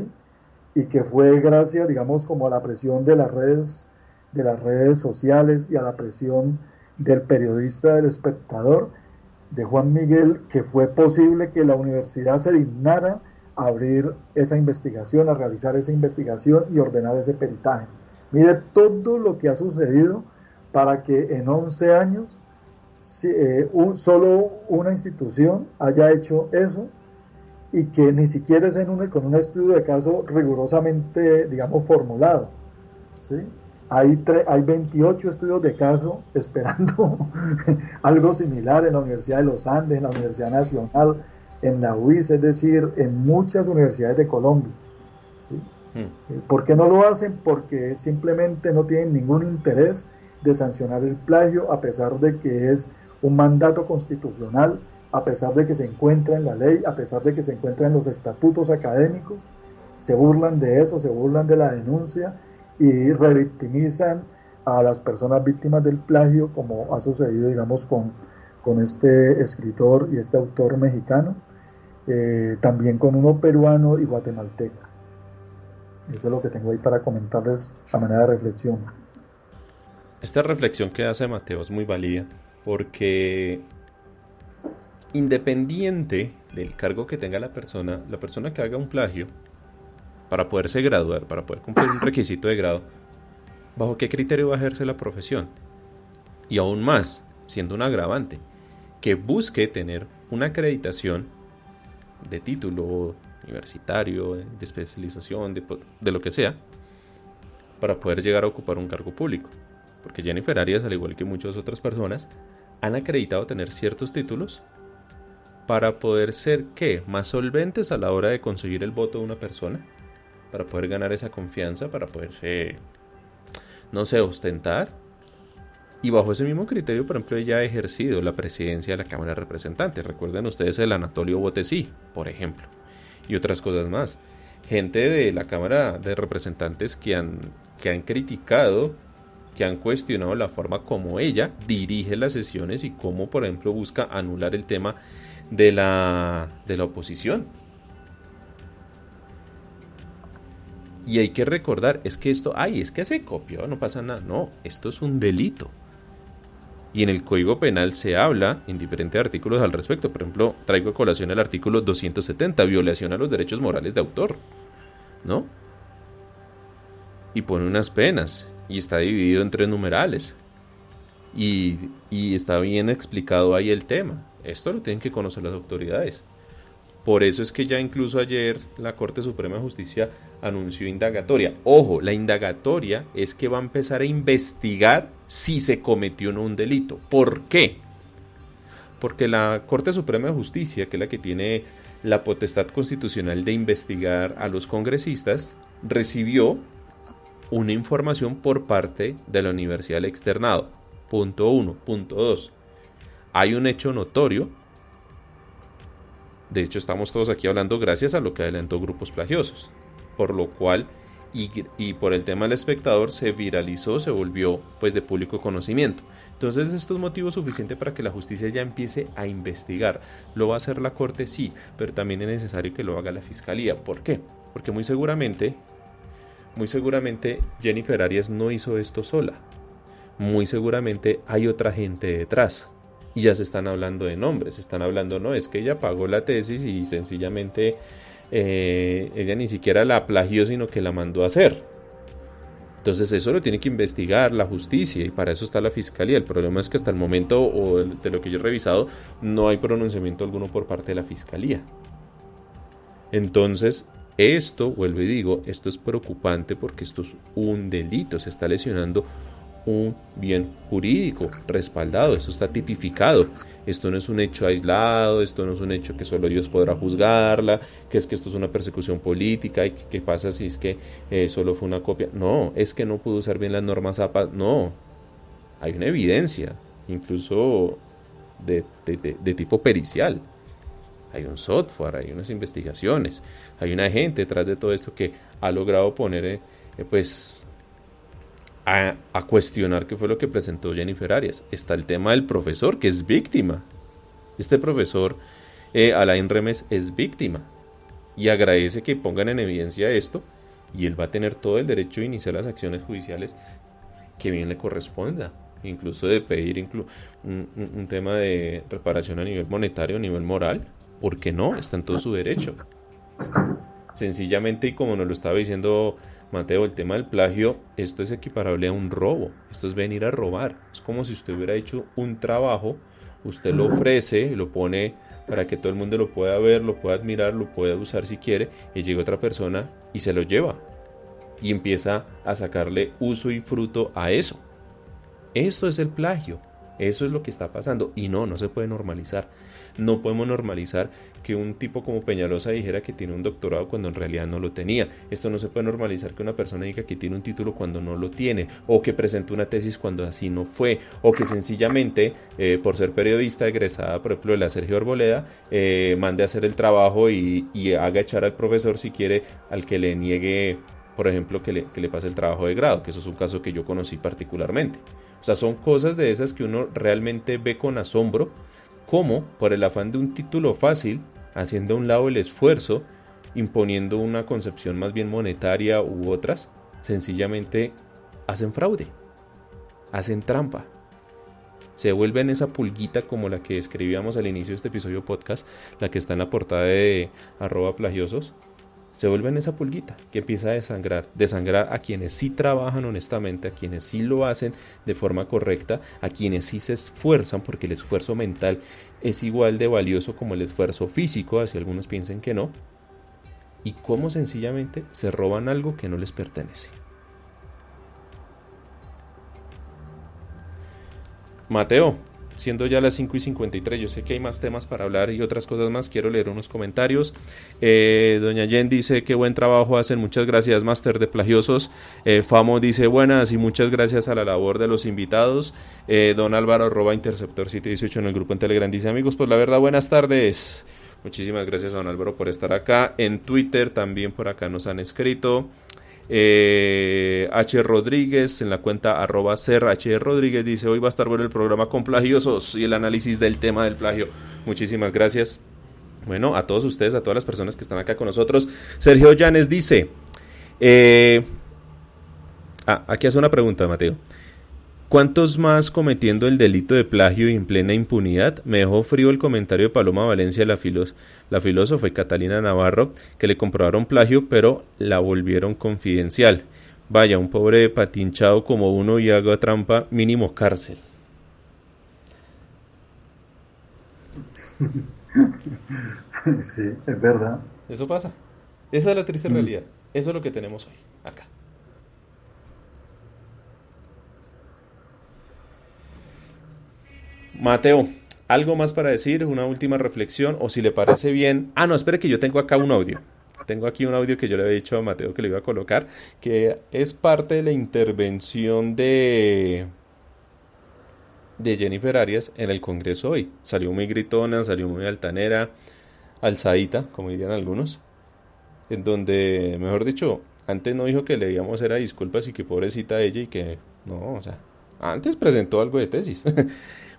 Y que fue gracias, digamos, como a la presión de las redes sociales y a la presión del periodista, del espectador, de Juan Miguel, que fue posible que la universidad se dignara a abrir esa investigación, a realizar esa investigación y ordenar ese peritaje. Mire todo lo que ha sucedido para que en 11 años solo una institución haya hecho eso y que ni siquiera es con un estudio de caso rigurosamente, digamos, formulado, ¿sí? Hay 28 estudios de caso esperando algo similar en la Universidad de los Andes, en la Universidad Nacional, en la UIS, es decir, en muchas universidades de Colombia, ¿sí? ¿Por qué no lo hacen? Porque simplemente no tienen ningún interés de sancionar el plagio, a pesar de que es un mandato constitucional, a pesar de que se encuentra en la ley, a pesar de que se encuentra en los estatutos académicos. Se burlan de eso, se burlan de la denuncia y revictimizan a las personas víctimas del plagio, como ha sucedido, digamos, con este escritor y este autor mexicano, también con uno peruano y guatemalteco. Eso es lo que tengo ahí para comentarles a manera de reflexión. Esta reflexión que hace Mateo es muy válida, porque independiente del cargo que tenga la persona que haga un plagio, para poderse graduar, para poder cumplir un requisito de grado, ¿bajo qué criterio va a ejercer la profesión? Y aún más, siendo un agravante, que busque tener una acreditación de título universitario, de especialización, de lo que sea, para poder llegar a ocupar un cargo público. Porque Jennifer Arias, al igual que muchas otras personas, han acreditado tener ciertos títulos para poder ser, ¿qué?, más solventes a la hora de conseguir el voto de una persona, para poder ganar esa confianza, para poderse, no sé, ostentar. Y bajo ese mismo criterio, por ejemplo, ella ha ejercido la presidencia de la Cámara de Representantes. Recuerden ustedes el Anatolio Botesí, por ejemplo, y otras cosas más. Gente de la Cámara de Representantes que han criticado, que han cuestionado la forma como ella dirige las sesiones y cómo, por ejemplo, busca anular el tema de la oposición. Y hay que recordar, es que se copió, no pasa nada. No, esto es un delito. Y en el Código Penal se habla en diferentes artículos al respecto. Por ejemplo, traigo a colación el artículo 270, violación a los derechos morales de autor, ¿no? Y pone unas penas, y está dividido en 3 numerales. Y está bien explicado ahí el tema. Esto lo tienen que conocer las autoridades. Por eso es que ya incluso ayer la Corte Suprema de Justicia anunció indagatoria. Ojo, la indagatoria es que va a empezar a investigar si se cometió o no un delito. ¿Por qué? Porque la Corte Suprema de Justicia, que es la que tiene la potestad constitucional de investigar a los congresistas, recibió una información por parte de la Universidad del Externado. Punto 1. Punto 2. Hay un hecho notorio. De hecho, estamos todos aquí hablando gracias a lo que adelantó Grupos Plagiosos, por lo cual, y por el tema del espectador, se viralizó, se volvió pues de público conocimiento. Entonces, esto es motivo suficiente para que la justicia ya empiece a investigar. ¿Lo va a hacer la Corte? Sí, pero también es necesario que lo haga la Fiscalía. ¿Por qué? Porque muy seguramente Jennifer Arias no hizo esto sola. Muy seguramente hay otra gente detrás. Y ya se están hablando de nombres, se están hablando, no, es que ella pagó la tesis y sencillamente ella ni siquiera la plagió, sino que la mandó a hacer. Entonces eso lo tiene que investigar la justicia y para eso está la Fiscalía. El problema es que hasta el momento, o de lo que yo he revisado, no hay pronunciamiento alguno por parte de la Fiscalía. Entonces, esto, vuelvo y digo, esto es preocupante porque esto es un delito, se está lesionando un bien jurídico respaldado, esto está tipificado, esto no es un hecho aislado, esto no es un hecho que solo Dios podrá juzgarla, que esto es una persecución política y qué pasa si es que solo fue una copia. No, es que no pudo usar bien las normas APA, no, hay una evidencia, incluso de tipo pericial. Hay un software, hay unas investigaciones, hay una gente detrás de todo esto que ha logrado poner a cuestionar qué fue lo que presentó Jennifer Arias. Está el tema del profesor, que es víctima. Este profesor, Alain Remes, es víctima y agradece que pongan en evidencia esto, y él va a tener todo el derecho de iniciar las acciones judiciales que bien le corresponda, incluso de pedir un tema de reparación a nivel monetario, a nivel moral. ¿Por qué no? Está en todo su derecho. Sencillamente, y como nos lo estaba diciendo Mateo, el tema del plagio, esto es equiparable a un robo. Esto es venir a robar. Es como si usted hubiera hecho un trabajo, usted lo ofrece, lo pone para que todo el mundo lo pueda ver, lo pueda admirar, lo pueda usar si quiere, y llega otra persona y se lo lleva y empieza a sacarle uso y fruto a eso. Esto es el plagio. Eso es lo que está pasando, y no se puede normalizar. No podemos normalizar que un tipo como Peñalosa dijera que tiene un doctorado cuando en realidad no lo tenía. Esto no se puede normalizar, que una persona diga que tiene un título cuando no lo tiene, o que presentó una tesis cuando así no fue, o que sencillamente por ser periodista egresada, por ejemplo, de la Sergio Arboleda, mande a hacer el trabajo y haga echar al profesor, si quiere, al que le niegue, por ejemplo, que le pase el trabajo de grado, que eso es un caso que yo conocí particularmente. O sea, son cosas de esas que uno realmente ve con asombro, como por el afán de un título fácil, haciendo a un lado el esfuerzo, imponiendo una concepción más bien monetaria u otras, sencillamente hacen fraude, hacen trampa. Se vuelven esa pulguita como la que escribíamos al inicio de este episodio podcast, la que está en la portada de @plagiosos. Se vuelven esa pulguita que empieza a desangrar a quienes sí trabajan honestamente, a quienes sí lo hacen de forma correcta, a quienes sí se esfuerzan, porque el esfuerzo mental es igual de valioso como el esfuerzo físico, así algunos piensen que no, y cómo sencillamente se roban algo que no les pertenece. Mateo, siendo ya las 5:53, yo sé que hay más temas para hablar y otras cosas más, quiero leer unos comentarios. Doña Jen dice: qué buen trabajo hacen, muchas gracias, máster de plagiosos. Famo dice: buenas y muchas gracias a la labor de los invitados. Don Álvaro @Interceptor 718 en el grupo en Telegram dice: amigos, pues la verdad, buenas tardes. Muchísimas gracias a don Álvaro por estar acá. En Twitter también por acá nos han escrito. H. Rodríguez en la cuenta @ser Rodríguez dice: hoy va a estar bueno el programa con plagiosos y el análisis del tema del plagio. Muchísimas gracias. Bueno, a todos ustedes, a todas las personas que están acá con nosotros. Sergio Llanes dice: aquí hace una pregunta, Mateo. ¿Cuántos más cometiendo el delito de plagio y en plena impunidad? Me dejó frío el comentario de Paloma Valencia, la filósofa, y Catalina Navarro, que le comprobaron plagio, pero la volvieron confidencial. Vaya, un pobre patinchado como uno y haga trampa, mínimo cárcel. Sí, es verdad. Eso pasa. Esa es la triste realidad. Eso es lo que tenemos hoy, acá. Mateo, ¿algo más para decir? ¿Una última reflexión? O si le parece bien... no, espere, que yo tengo acá un audio. Tengo aquí un audio que yo le había dicho a Mateo que le iba a colocar, que es parte de la intervención de Jennifer Arias en el Congreso hoy. Salió muy gritona, salió muy altanera, alzadita, como dirían algunos, en donde, mejor dicho, antes no dijo que le íbamos a hacer disculpas y que pobrecita ella y que... No, o sea, antes presentó algo de tesis.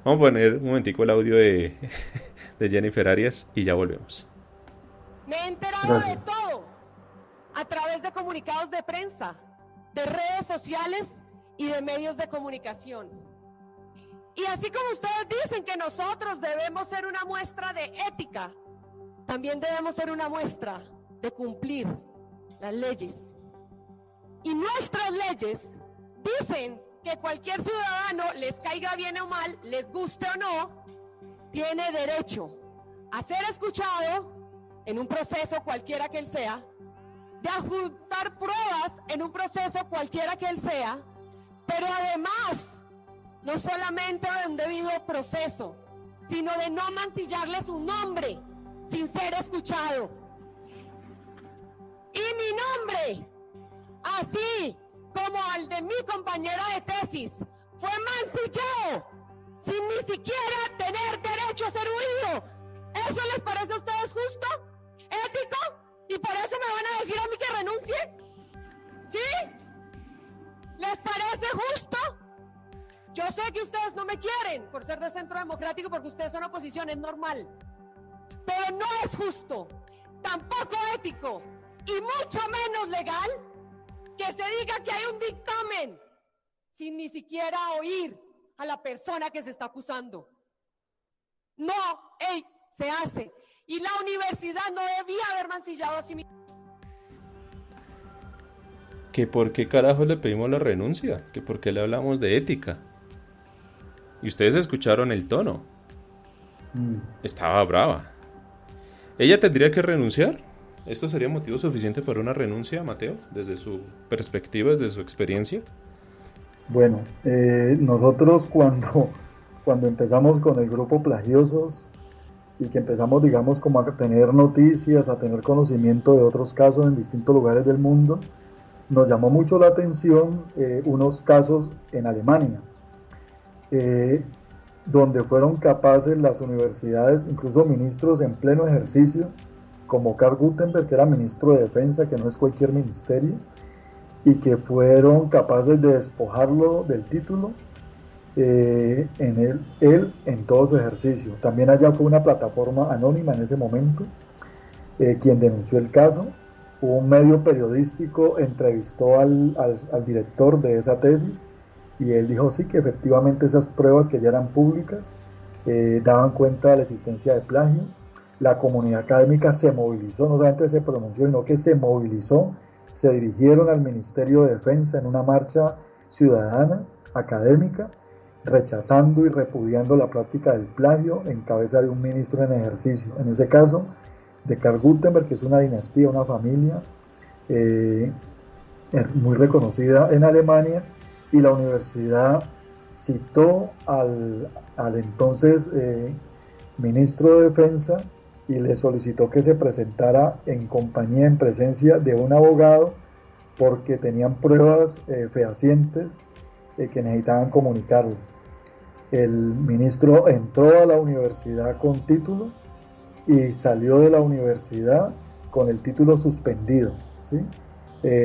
Vamos a poner un momentico el audio de Jennifer Arias y ya volvemos. Me he enterado de todo a través de comunicados de prensa, de redes sociales y de medios de comunicación. Y así como ustedes dicen que nosotros debemos ser una muestra de ética, también debemos ser una muestra de cumplir las leyes. Y nuestras leyes dicen que cualquier ciudadano, les caiga bien o mal, les guste o no, tiene derecho a ser escuchado en un proceso cualquiera que él sea, de adjuntar pruebas en un proceso cualquiera que él sea, pero además, no solamente de un debido proceso, sino de no mancillarle su nombre sin ser escuchado. Y mi nombre, así como al de mi compañera de tesis, fue mancillado sin ni siquiera tener derecho a ser oído. ¿Eso les parece a ustedes justo? ¿Ético? ¿Y por eso me van a decir a mí que renuncie? ¿Sí? ¿Les parece justo? Yo sé que ustedes no me quieren por ser de Centro Democrático, porque ustedes son oposición, es normal. Pero no es justo, tampoco ético, y mucho menos legal, que se diga que hay un dictamen sin ni siquiera oír a la persona que se está acusando. No, se hace. Y la universidad no debía haber mancillado a sí misma. ¿Que por qué carajo le pedimos la renuncia? ¿Que por qué le hablamos de ética? Y ustedes escucharon el tono. Estaba brava. ¿Ella tendría que renunciar? ¿Esto sería motivo suficiente para una renuncia, Mateo? Desde su perspectiva, desde su experiencia. Bueno, nosotros cuando empezamos con el grupo Plagiosos y que empezamos, digamos, como a tener noticias, a tener conocimiento de otros casos en distintos lugares del mundo, nos llamó mucho la atención unos casos en Alemania, donde fueron capaces las universidades, incluso ministros en pleno ejercicio, como Karl Gutenberg, que era ministro de Defensa, que no es cualquier ministerio, y que fueron capaces de despojarlo del título él en todo su ejercicio. También allá fue una plataforma anónima en ese momento quien denunció el caso. Un medio periodístico entrevistó al director de esa tesis y él dijo sí, que efectivamente esas pruebas que ya eran públicas daban cuenta de la existencia de plagio. La comunidad académica se movilizó, no solamente se pronunció, sino que se movilizó, se dirigieron al Ministerio de Defensa en una marcha ciudadana, académica, rechazando y repudiando la práctica del plagio en cabeza de un ministro en ejercicio. En ese caso, de Karl Gutenberg, que es una dinastía, una familia muy reconocida en Alemania, y la universidad citó al entonces ministro de Defensa y le solicitó que se presentara en compañía, en presencia de un abogado, porque tenían pruebas fehacientes que necesitaban comunicarle. El ministro entró a la universidad con título y salió de la universidad con el título suspendido, ¿sí?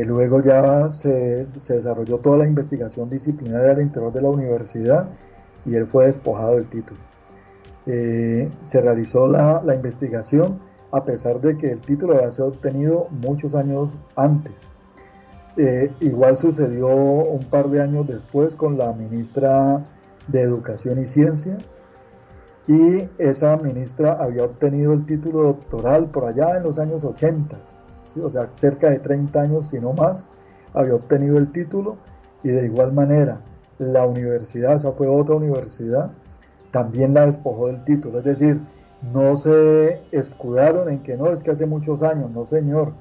Luego ya se desarrolló toda la investigación disciplinaria al interior de la universidad y él fue despojado del título. Se realizó la investigación a pesar de que el título había sido obtenido muchos años antes. Igual sucedió un par de años después con la ministra de Educación y Ciencia, y esa ministra había obtenido el título doctoral por allá en los años 80, ¿sí? O sea, cerca de 30 años, si no más, había obtenido el título, y de igual manera la universidad, esa fue otra universidad, también la despojó del título. Es decir, no se escudaron en que no, es que hace muchos años. No, señor,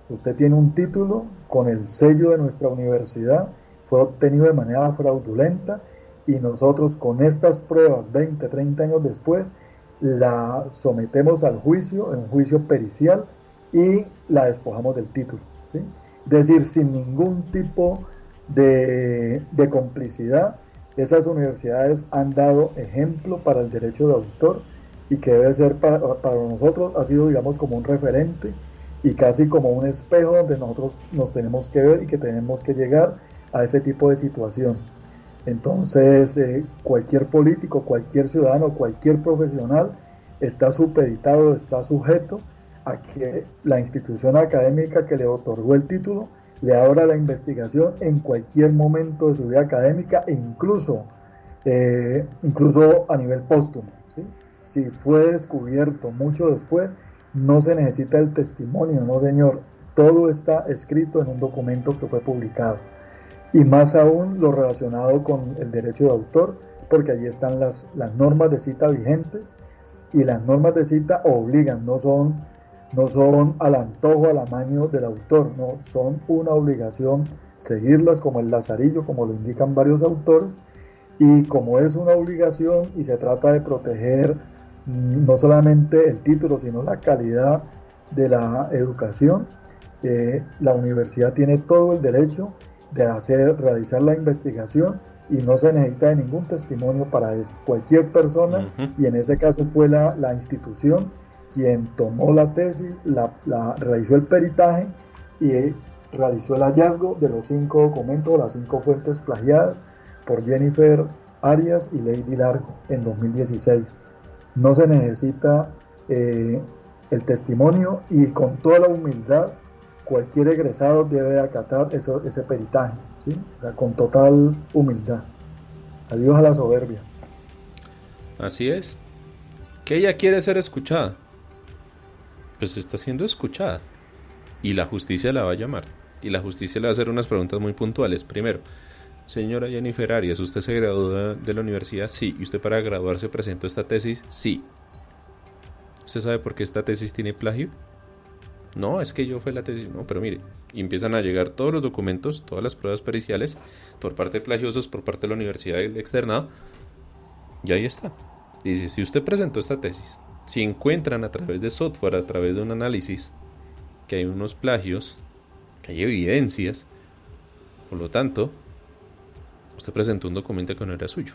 usted tiene un título con el sello de nuestra universidad, fue obtenido de manera fraudulenta, y nosotros con estas pruebas 20, 30 años después la sometemos al juicio, en un juicio pericial, y la despojamos del título, ¿sí? Es decir, sin ningún tipo de complicidad. Esas universidades han dado ejemplo para el derecho de autor, y que debe ser para nosotros, ha sido, digamos, como un referente y casi como un espejo donde nosotros nos tenemos que ver y que tenemos que llegar a ese tipo de situación. Entonces, cualquier político, cualquier ciudadano, cualquier profesional está supeditado, está sujeto a que la institución académica que le otorgó el título le abra la investigación en cualquier momento de su vida académica, e incluso a nivel póstumo, ¿sí? Si fue descubierto mucho después, no se necesita el testimonio, no, señor, todo está escrito en un documento que fue publicado. Y más aún lo relacionado con el derecho de autor, porque allí están las normas de cita vigentes, y las normas de cita obligan, no son al antojo, al amaño del autor, no, son una obligación seguirlas como el lazarillo, como lo indican varios autores, y como es una obligación y se trata de proteger no solamente el título, sino la calidad de la educación, la universidad tiene todo el derecho de realizar la investigación y no se necesita de ningún testimonio para eso. Cualquier persona, y en ese caso fue la institución quien tomó la tesis, realizó el peritaje y realizó el hallazgo de los 5 documentos, las 5 fuentes plagiadas por Jennifer Arias y Lady Largo en 2016. No se necesita el testimonio, y con toda la humildad cualquier egresado debe acatar ese peritaje, ¿sí? O sea, con total humildad. Adiós a la soberbia. Así es. Que ella quiere ser escuchada, pues está siendo escuchada, y la justicia la va a llamar, y la justicia le va a hacer unas preguntas muy puntuales. Primero, señora Jennifer Arias, ¿usted se graduó de la universidad? Sí. ¿Y usted para graduarse presentó esta tesis? Sí. ¿Usted sabe por qué esta tesis tiene plagio? No, es que yo fue la tesis. No, pero mire, y empiezan a llegar todos los documentos, todas las pruebas periciales por parte de plagiosos, por parte de la universidad del externado, y ahí está. Dice, si usted presentó esta tesis, si encuentran a través de software, a través de un análisis, que hay unos plagios, que hay evidencias, por lo tanto, usted presentó un documento que no era suyo.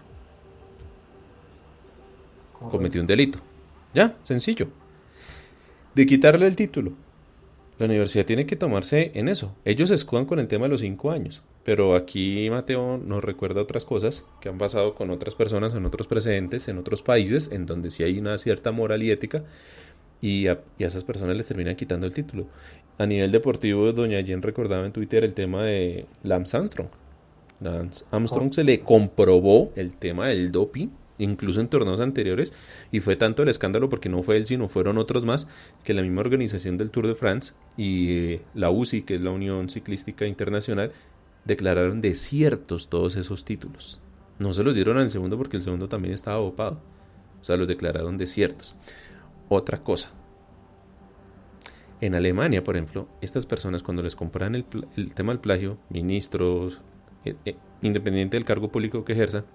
Cometió un delito. Ya, sencillo. De quitarle el título. La universidad tiene que tomarse en eso. Ellos se escudan con el tema de los 5 años. Pero aquí Mateo nos recuerda otras cosas que han pasado con otras personas en otros precedentes, en otros países, en donde sí hay una cierta moral y ética, y a esas personas les terminan quitando el título. A nivel deportivo, doña Jen recordaba en Twitter el tema de Lance Armstrong. Lance Armstrong se le comprobó el tema del doping, incluso en torneos anteriores, y fue tanto el escándalo, porque no fue él sino fueron otros más, que la misma organización del Tour de France y la UCI, que es la Unión Ciclística Internacional, declararon desiertos todos esos títulos. No se los dieron al segundo porque el segundo también estaba dopado, o sea, los declararon desiertos. Otra cosa, en Alemania, por ejemplo, estas personas, cuando les compran el tema del plagio, ministros, independiente del cargo público que ejerzan,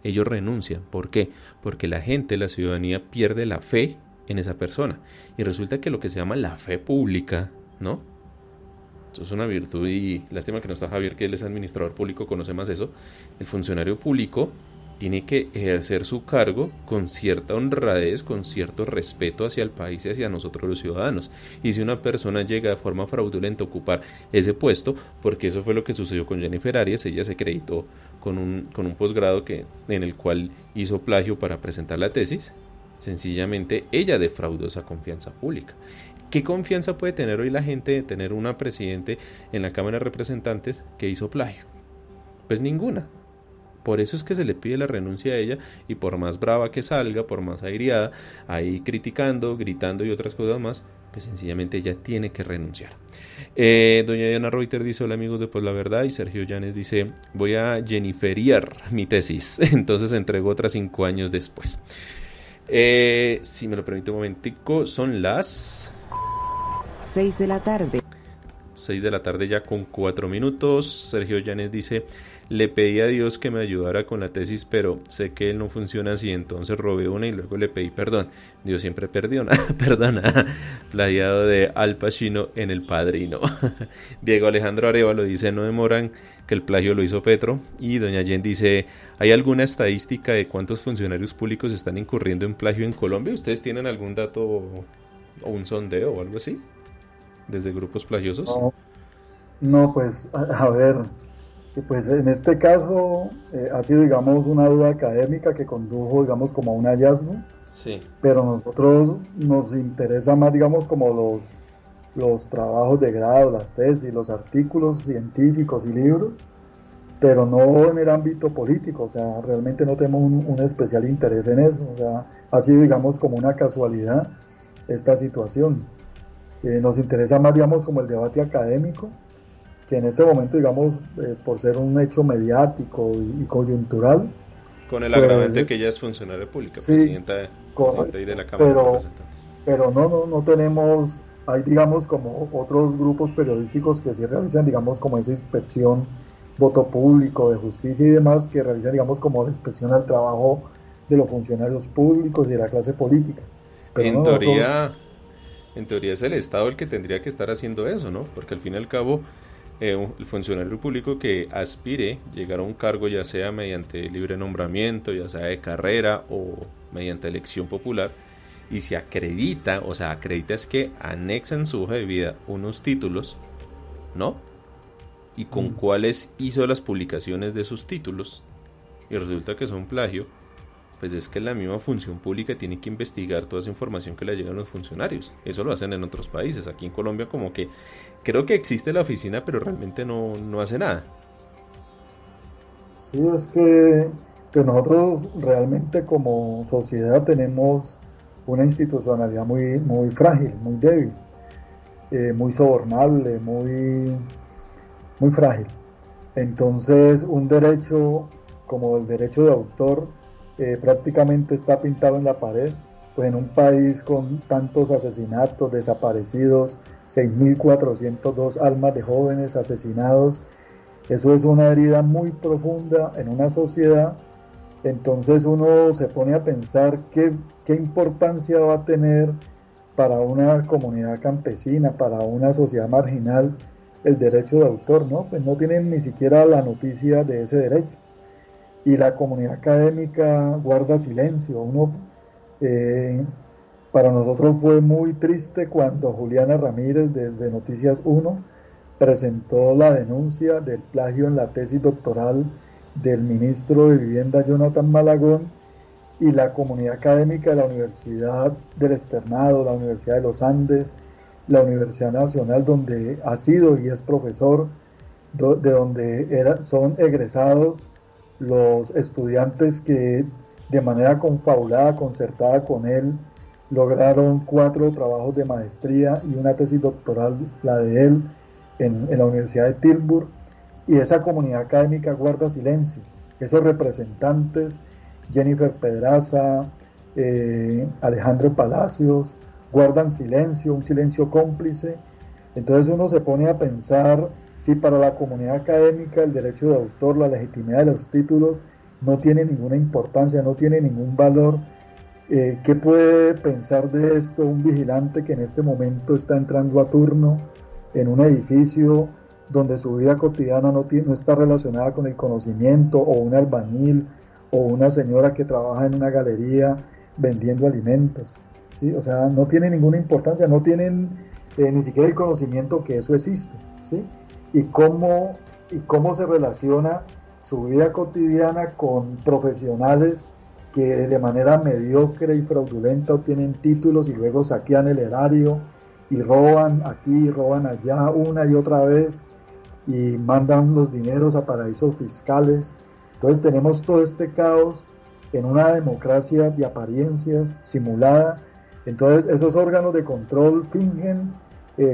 ellos renuncian. ¿Por qué? Porque la gente, la ciudadanía, pierde la fe en esa persona. Y resulta que lo que se llama la fe pública, ¿no? Eso es una virtud, y lástima que no está Javier, que él es administrador público, conoce más eso. El funcionario público tiene que ejercer su cargo con cierta honradez, con cierto respeto hacia el país y hacia nosotros los ciudadanos. Y si una persona llega de forma fraudulenta a ocupar ese puesto, porque eso fue lo que sucedió con Jennifer Arias, ella se acreditó con un posgrado en el cual hizo plagio para presentar la tesis, sencillamente ella defraudó esa confianza pública. ¿Qué confianza puede tener hoy la gente de tener una presidente en la Cámara de Representantes que hizo plagio? Pues ninguna. Por eso es que se le pide la renuncia a ella, y por más brava que salga, por más aireada, ahí criticando, gritando y otras cosas más, pues sencillamente ella tiene que renunciar. Doña Diana Reuter dice, hola amigos de Pues la Verdad, y Sergio Llanes dice, voy a jenniferiar mi tesis, entonces entregó otras 5 años después. Si me lo permite un momentico, son las 6 de la tarde. 6 de la tarde ya con 4 minutos. Sergio Llanes dice, le pedí a Dios que me ayudara con la tesis, pero sé que él no funciona así, entonces robé una y luego le pedí perdón. Dios siempre perdona. Plagiado de Al Pacino en El Padrino. Diego Alejandro Arevalo dice, no demoran, que el plagio lo hizo Petro. Y doña Jen dice, ¿hay alguna estadística de cuántos funcionarios públicos están incurriendo en plagio en Colombia? ¿Ustedes tienen algún dato o un sondeo o algo así desde grupos plagiosos? No, pues a ver, pues en este caso ha sido, digamos, una duda académica que condujo, digamos, como a un hallazgo. Sí. Pero nosotros nos interesa más, digamos, como los trabajos de grado, las tesis, los artículos científicos y libros, pero no en el ámbito político. O sea, realmente no tenemos un especial interés en eso. O sea, ha sido, digamos, como una casualidad esta situación. Nos interesa más, digamos, como el debate académico, que en este momento, digamos, por ser un hecho mediático y coyuntural. Con el agravante que ella es funcionaria pública, sí, presidenta de la Cámara de Representantes. Pero no tenemos, hay, digamos, como otros grupos periodísticos que sí realizan, digamos, como esa inspección, voto público, de justicia y demás, que realizan, digamos, como la inspección al trabajo de los funcionarios públicos y de la clase política. Pero en teoría es el Estado el que tendría que estar haciendo eso, ¿no? Porque al fin y al cabo el funcionario público que aspire llegar a un cargo, ya sea mediante libre nombramiento, ya sea de carrera o mediante elección popular, y se acredita, o sea, acredita es que anexa en su hoja de vida unos títulos, ¿no? Y con cuáles hizo las publicaciones de esos títulos, y resulta que son plagio, pues es que la misma función pública tiene que investigar toda esa información que le llega a los funcionarios. Eso lo hacen en otros países. Aquí en Colombia como que creo que existe la oficina, pero realmente no hace nada. Sí, es que nosotros realmente como sociedad tenemos una institucionalidad muy frágil, muy débil, muy sobornable, muy frágil. Entonces, un derecho como el derecho de autor prácticamente está pintado en la pared, pues en un país con tantos asesinatos, desaparecidos, 6.402 almas de jóvenes asesinados, eso es una herida muy profunda en una sociedad. Entonces uno se pone a pensar qué importancia va a tener para una comunidad campesina, para una sociedad marginal, el derecho de autor, ¿no? Pues no tienen ni siquiera la noticia de ese derecho. Y la comunidad académica guarda silencio. Para nosotros fue muy triste cuando Juliana Ramírez de Noticias 1 presentó la denuncia del plagio en la tesis doctoral del ministro de Vivienda Jonathan Malagón, y la comunidad académica de la Universidad del Externado, la Universidad de los Andes, la Universidad Nacional, donde ha sido y es profesor, de donde son egresados los estudiantes que de manera confabulada, concertada con él, lograron 4 trabajos de maestría y una tesis doctoral, la de él, en la Universidad de Tilburg, y esa comunidad académica guarda silencio. Esos representantes, Jennifer Pedraza, Alejandro Palacios, guardan silencio, un silencio cómplice. Entonces uno se pone a pensar si para la comunidad académica el derecho de autor, la legitimidad de los títulos no tiene ninguna importancia, no tiene ningún valor. ¿Qué puede pensar de esto un vigilante que en este momento está entrando a turno en un edificio donde su vida cotidiana no está relacionada con el conocimiento, o un albañil, o una señora que trabaja en una galería vendiendo alimentos? ¿Sí? O sea, no tiene ninguna importancia, no tienen ni siquiera el conocimiento que eso existe, ¿sí? Y cómo se relaciona su vida cotidiana con profesionales que de manera mediocre y fraudulenta obtienen títulos y luego saquean el erario y roban aquí, roban allá una y otra vez, y mandan los dineros a paraísos fiscales. Entonces tenemos todo este caos en una democracia de apariencias simulada. Entonces esos órganos de control fingen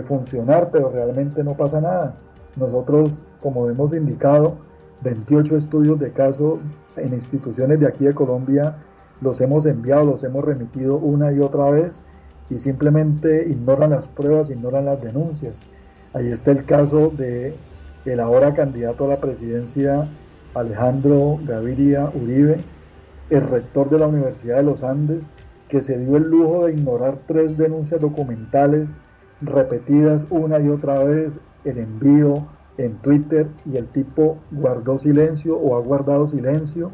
funcionar, pero realmente no pasa nada. Nosotros, como hemos indicado, 28 estudios de caso en instituciones de aquí de Colombia los hemos enviado, los hemos remitido una y otra vez, y simplemente ignoran las pruebas, ignoran las denuncias. Ahí está el caso de el ahora candidato a la presidencia, Alejandro Gaviria Uribe, el rector de la Universidad de los Andes, que se dio el lujo de ignorar 3 denuncias documentales repetidas una y otra vez, el envío en Twitter, y el tipo guardó silencio o ha guardado silencio,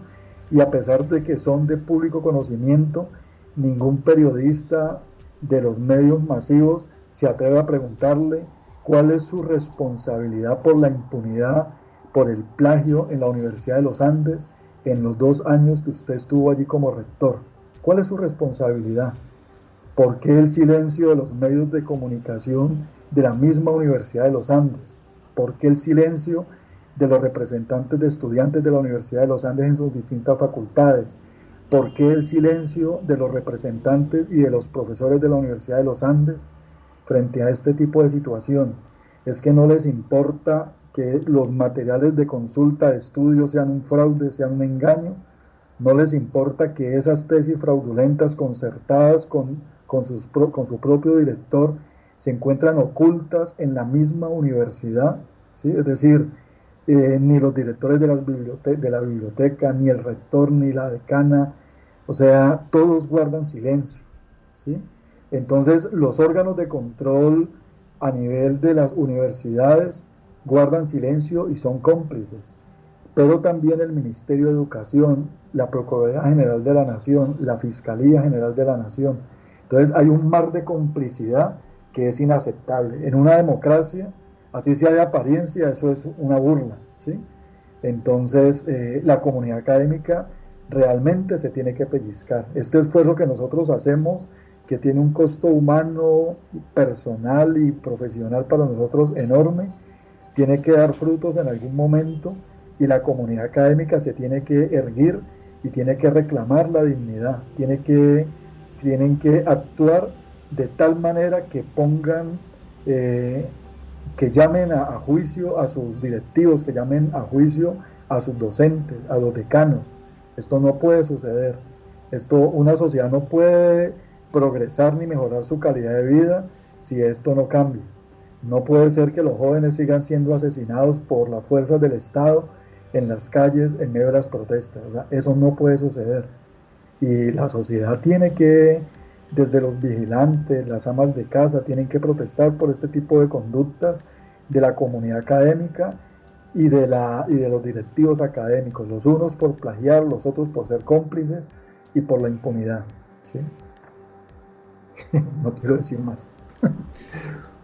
y a pesar de que son de público conocimiento, ningún periodista de los medios masivos se atreve a preguntarle cuál es su responsabilidad por la impunidad, por el plagio en la Universidad de los Andes en los 2 años que usted estuvo allí como rector. ¿Cuál es su responsabilidad? ¿Por qué el silencio de los medios de comunicación de la misma Universidad de los Andes? ¿Por qué el silencio de los representantes de estudiantes de la Universidad de los Andes en sus distintas facultades? ¿Por qué el silencio de los representantes y de los profesores de la Universidad de los Andes frente a este tipo de situación? Es que no les importa que los materiales de consulta de estudio sean un fraude, sean un engaño. No les importa que esas tesis fraudulentas concertadas con su propio director se encuentran ocultas en la misma universidad, ¿sí? Es decir, ni los directores de la biblioteca, ni el rector, ni la decana, o sea, todos guardan silencio, ¿sí? Entonces, los órganos de control a nivel de las universidades guardan silencio y son cómplices. Pero también el Ministerio de Educación, la Procuraduría General de la Nación, la Fiscalía General de la Nación. Entonces hay un mar de complicidad que es inaceptable. En una democracia, así sea de apariencia, eso es una burla, ¿sí? Entonces la comunidad académica realmente se tiene que pellizcar. Este esfuerzo que nosotros hacemos, que tiene un costo humano, personal y profesional para nosotros enorme, tiene que dar frutos en algún momento, y la comunidad académica se tiene que erguir y tiene que reclamar la dignidad, tienen que actuar de tal manera que pongan, que llamen a juicio a sus directivos, que llamen a juicio a sus docentes, a los decanos. Esto no puede suceder. Una sociedad no puede progresar ni mejorar su calidad de vida si esto no cambia. No puede ser que los jóvenes sigan siendo asesinados por las fuerzas del Estado en las calles en medio de las protestas, ¿verdad? Eso no puede suceder. Y la sociedad tiene que, desde los vigilantes, las amas de casa, tienen que protestar por este tipo de conductas de la comunidad académica y de los directivos académicos, los unos por plagiar, los otros por ser cómplices y por la impunidad, ¿sí? No quiero decir más.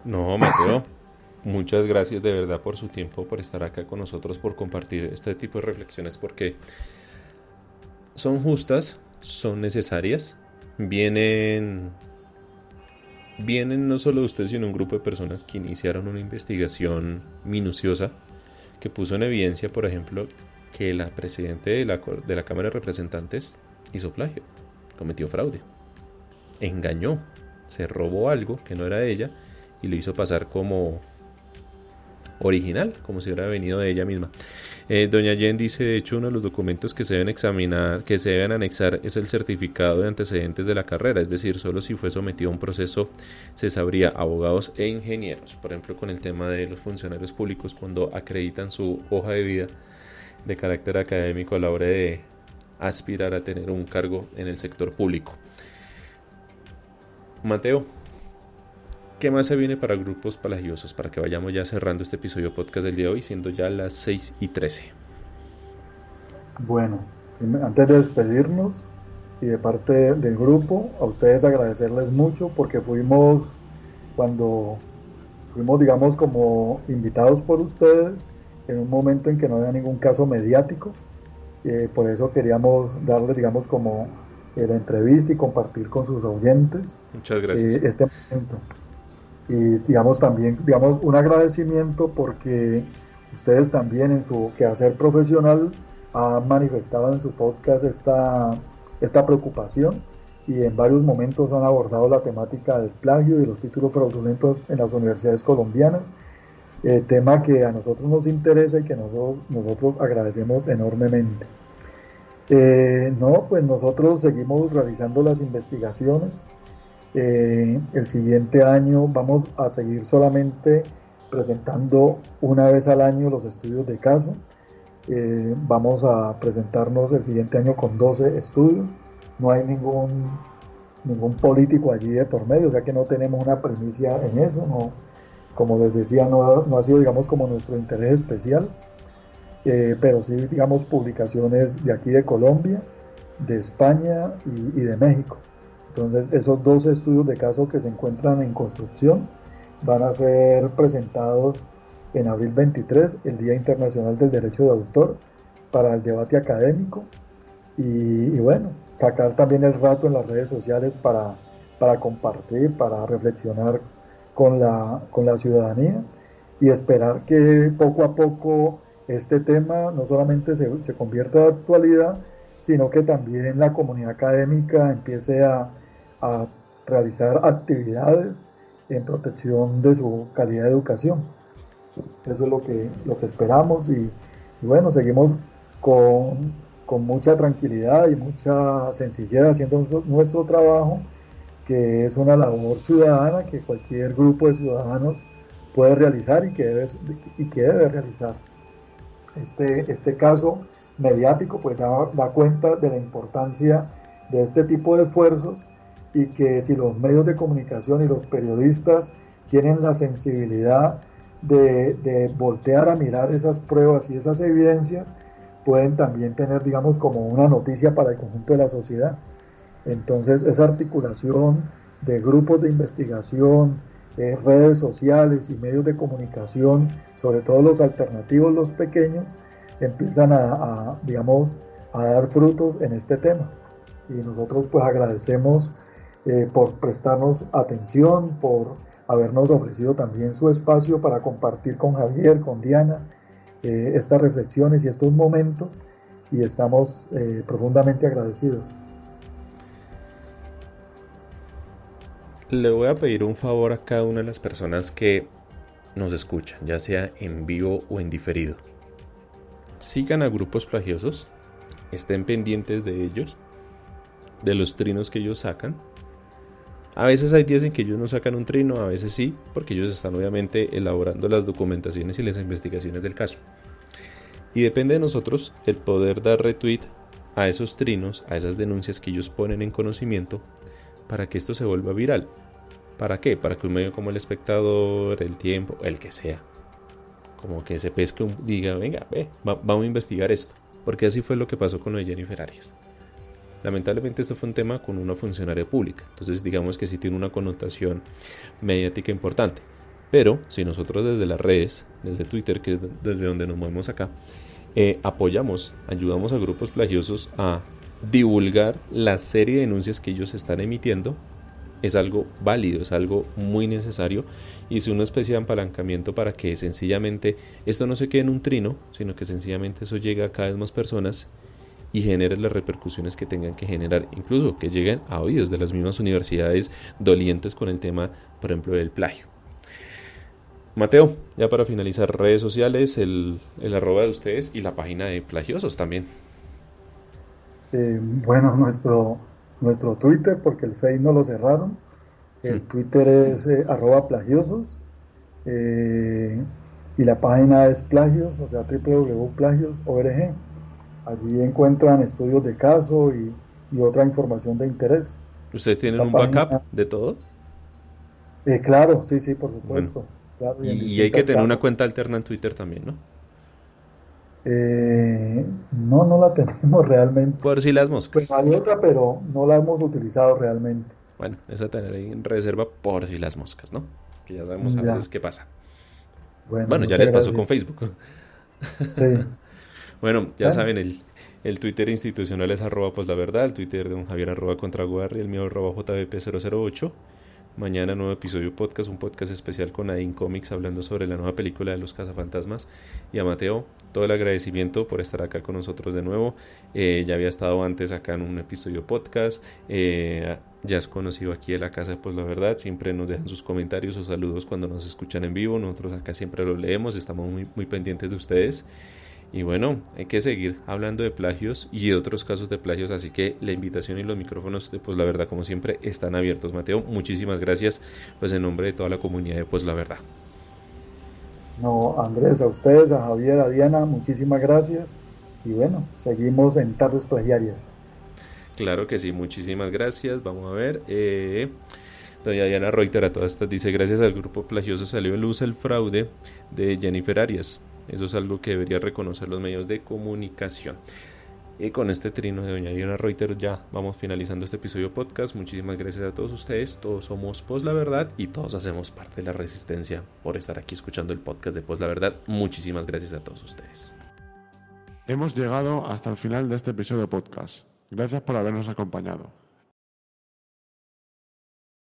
No, Mateo, muchas gracias de verdad por su tiempo, por estar acá con nosotros, por compartir este tipo de reflexiones, porque son justas, son necesarias, vienen no solo de usted, sino un grupo de personas que iniciaron una investigación minuciosa que puso en evidencia, por ejemplo, que la presidenta de la Cámara de Representantes hizo plagio, cometió fraude, engañó, se robó algo que no era de ella y lo hizo pasar como original, como si hubiera venido de ella misma. Doña Jen dice, de hecho, uno de los documentos que se deben examinar, que se deben anexar, es el certificado de antecedentes de la carrera, es decir, solo si fue sometido a un proceso se sabría. Abogados e ingenieros, por ejemplo, con el tema de los funcionarios públicos, cuando acreditan su hoja de vida de carácter académico a la hora de aspirar a tener un cargo en el sector público. Mateo, ¿qué más se viene para grupos plagiosos? Para que vayamos ya cerrando este episodio podcast del día de hoy, siendo ya las 6:13. Bueno, antes de despedirnos y de parte del grupo, a ustedes agradecerles mucho porque cuando fuimos, digamos, como invitados por ustedes en un momento en que no había ningún caso mediático. Por eso queríamos darles, digamos, como la entrevista y compartir con sus oyentes. Muchas gracias. Este momento. Y digamos también, un agradecimiento porque ustedes también en su quehacer profesional han manifestado en su podcast esta preocupación, y en varios momentos han abordado la temática del plagio y los títulos fraudulentos en las universidades colombianas, tema que a nosotros nos interesa y que nosotros agradecemos enormemente. Pues nosotros seguimos realizando las investigaciones. El siguiente año vamos a seguir solamente presentando una vez al año los estudios de caso. Vamos a presentarnos el siguiente año con 12 estudios. No hay ningún político allí de por medio, o sea que no tenemos una primicia en eso. No, como les decía, no ha sido, digamos, como nuestro interés especial, pero sí, digamos, publicaciones de aquí de Colombia, de España y de México. Entonces, esos 12 estudios de caso que se encuentran en construcción van a ser presentados en abril 23, el Día Internacional del Derecho de Autor, para el debate académico, y bueno, sacar también el rato en las redes sociales para compartir, para reflexionar con la ciudadanía, y esperar que poco a poco este tema no solamente se convierta de actualidad, sino que también la comunidad académica empiece a realizar actividades en protección de su calidad de educación. Eso es lo que esperamos, y bueno, seguimos con mucha tranquilidad y mucha sencillez haciendo nuestro trabajo, que es una labor ciudadana que cualquier grupo de ciudadanos puede realizar y que debe realizar. Este caso mediático pues da cuenta de la importancia de este tipo de esfuerzos, y que si los medios de comunicación y los periodistas tienen la sensibilidad de voltear a mirar esas pruebas y esas evidencias, pueden también tener, digamos, como una noticia para el conjunto de la sociedad. Entonces, esa articulación de grupos de investigación, redes sociales y medios de comunicación, sobre todo los alternativos, los pequeños, empiezan digamos, a dar frutos en este tema. Y nosotros pues agradecemos por prestarnos atención, por habernos ofrecido también su espacio para compartir con Javier, con Diana, estas reflexiones y estos momentos, y estamos profundamente agradecidos. Le voy a pedir un favor a cada una de las personas que nos escuchan, ya sea en vivo o en diferido. Sigan a Grupos Plagiosos, estén pendientes de ellos, de los trinos que ellos sacan. A veces hay días en que ellos no sacan un trino, a veces sí, porque ellos están obviamente elaborando las documentaciones y las investigaciones del caso. Y depende de nosotros el poder dar retweet a esos trinos, a esas denuncias que ellos ponen en conocimiento, para que esto se vuelva viral. ¿Para qué? Para que un medio como El Espectador, El Tiempo, el que sea, como que se pesque, diga, venga, vamos a investigar esto. Porque así fue lo que pasó con lo de Jennifer Arias. Lamentablemente esto fue un tema con una funcionaria pública, entonces digamos que sí tiene una connotación mediática importante. Pero si nosotros desde las redes, desde Twitter, que es desde donde nos movemos acá, apoyamos, ayudamos a Grupos Plagiosos a divulgar la serie de denuncias que ellos están emitiendo, es algo válido, es algo muy necesario y es una especie de apalancamiento para que sencillamente esto no se quede en un trino, sino que sencillamente eso llegue a cada vez más personas y genere las repercusiones que tengan que generar, incluso que lleguen a oídos de las mismas universidades dolientes con el tema, por ejemplo, del plagio. Mateo, ya para finalizar, redes sociales, el arroba de ustedes y la página de Plagiosos también. Bueno, nuestro Twitter, porque el Face no lo cerraron. El Twitter es @plagiosos y la página es plagios, o sea, www.plagios.org. Allí encuentran estudios de caso y otra información de interés. ¿Ustedes tienen un backup de todo? Claro, sí, por supuesto. Bueno, claro, y hay que tener una cuenta alterna en Twitter también, ¿no? No la tenemos realmente. Por si las moscas. Pues hay otra, pero no la hemos utilizado realmente. Bueno, esa tener ahí en reserva por si las moscas, ¿no? Que ya sabemos a veces qué pasa. Bueno, ya les pasó con Facebook. Sí. Bueno, ya saben, el Twitter institucional es @poslaverdad, el Twitter de don Javier @contraguarri, el mío @jvp008. Mañana nuevo episodio podcast, un podcast especial con Adin Comics hablando sobre la nueva película de los cazafantasmas. Y a Mateo, todo el agradecimiento por estar acá con nosotros de nuevo. Ya había estado antes acá en un episodio podcast, ya es conocido aquí en la casa de Pues la Verdad, siempre nos dejan sus comentarios o saludos cuando nos escuchan en vivo, nosotros acá siempre los leemos, estamos muy pendientes de ustedes. Y bueno, hay que seguir hablando de plagios y de otros casos de plagios, así que la invitación y los micrófonos de Pues la Verdad, como siempre, están abiertos. Mateo, muchísimas gracias, pues en nombre de toda la comunidad de Pues la Verdad. No, Andrés, a ustedes, a Javier, a Diana, muchísimas gracias. Y bueno, seguimos en Tardes Plagiarias. Claro que sí, muchísimas gracias. Vamos a ver. Doña Diana Reuter a todas estas dice: gracias al grupo plagioso salió en luz el fraude de Jennifer Arias. Eso es algo que debería reconocer los medios de comunicación. Y con este trino de doña Diana Reuter ya vamos finalizando este episodio podcast. Muchísimas gracias a todos ustedes. Todos somos Pues la Verdad y todos hacemos parte de la resistencia por estar aquí escuchando el podcast de Pues la Verdad. Muchísimas gracias a todos ustedes. Hemos llegado hasta el final de este episodio podcast. Gracias por habernos acompañado.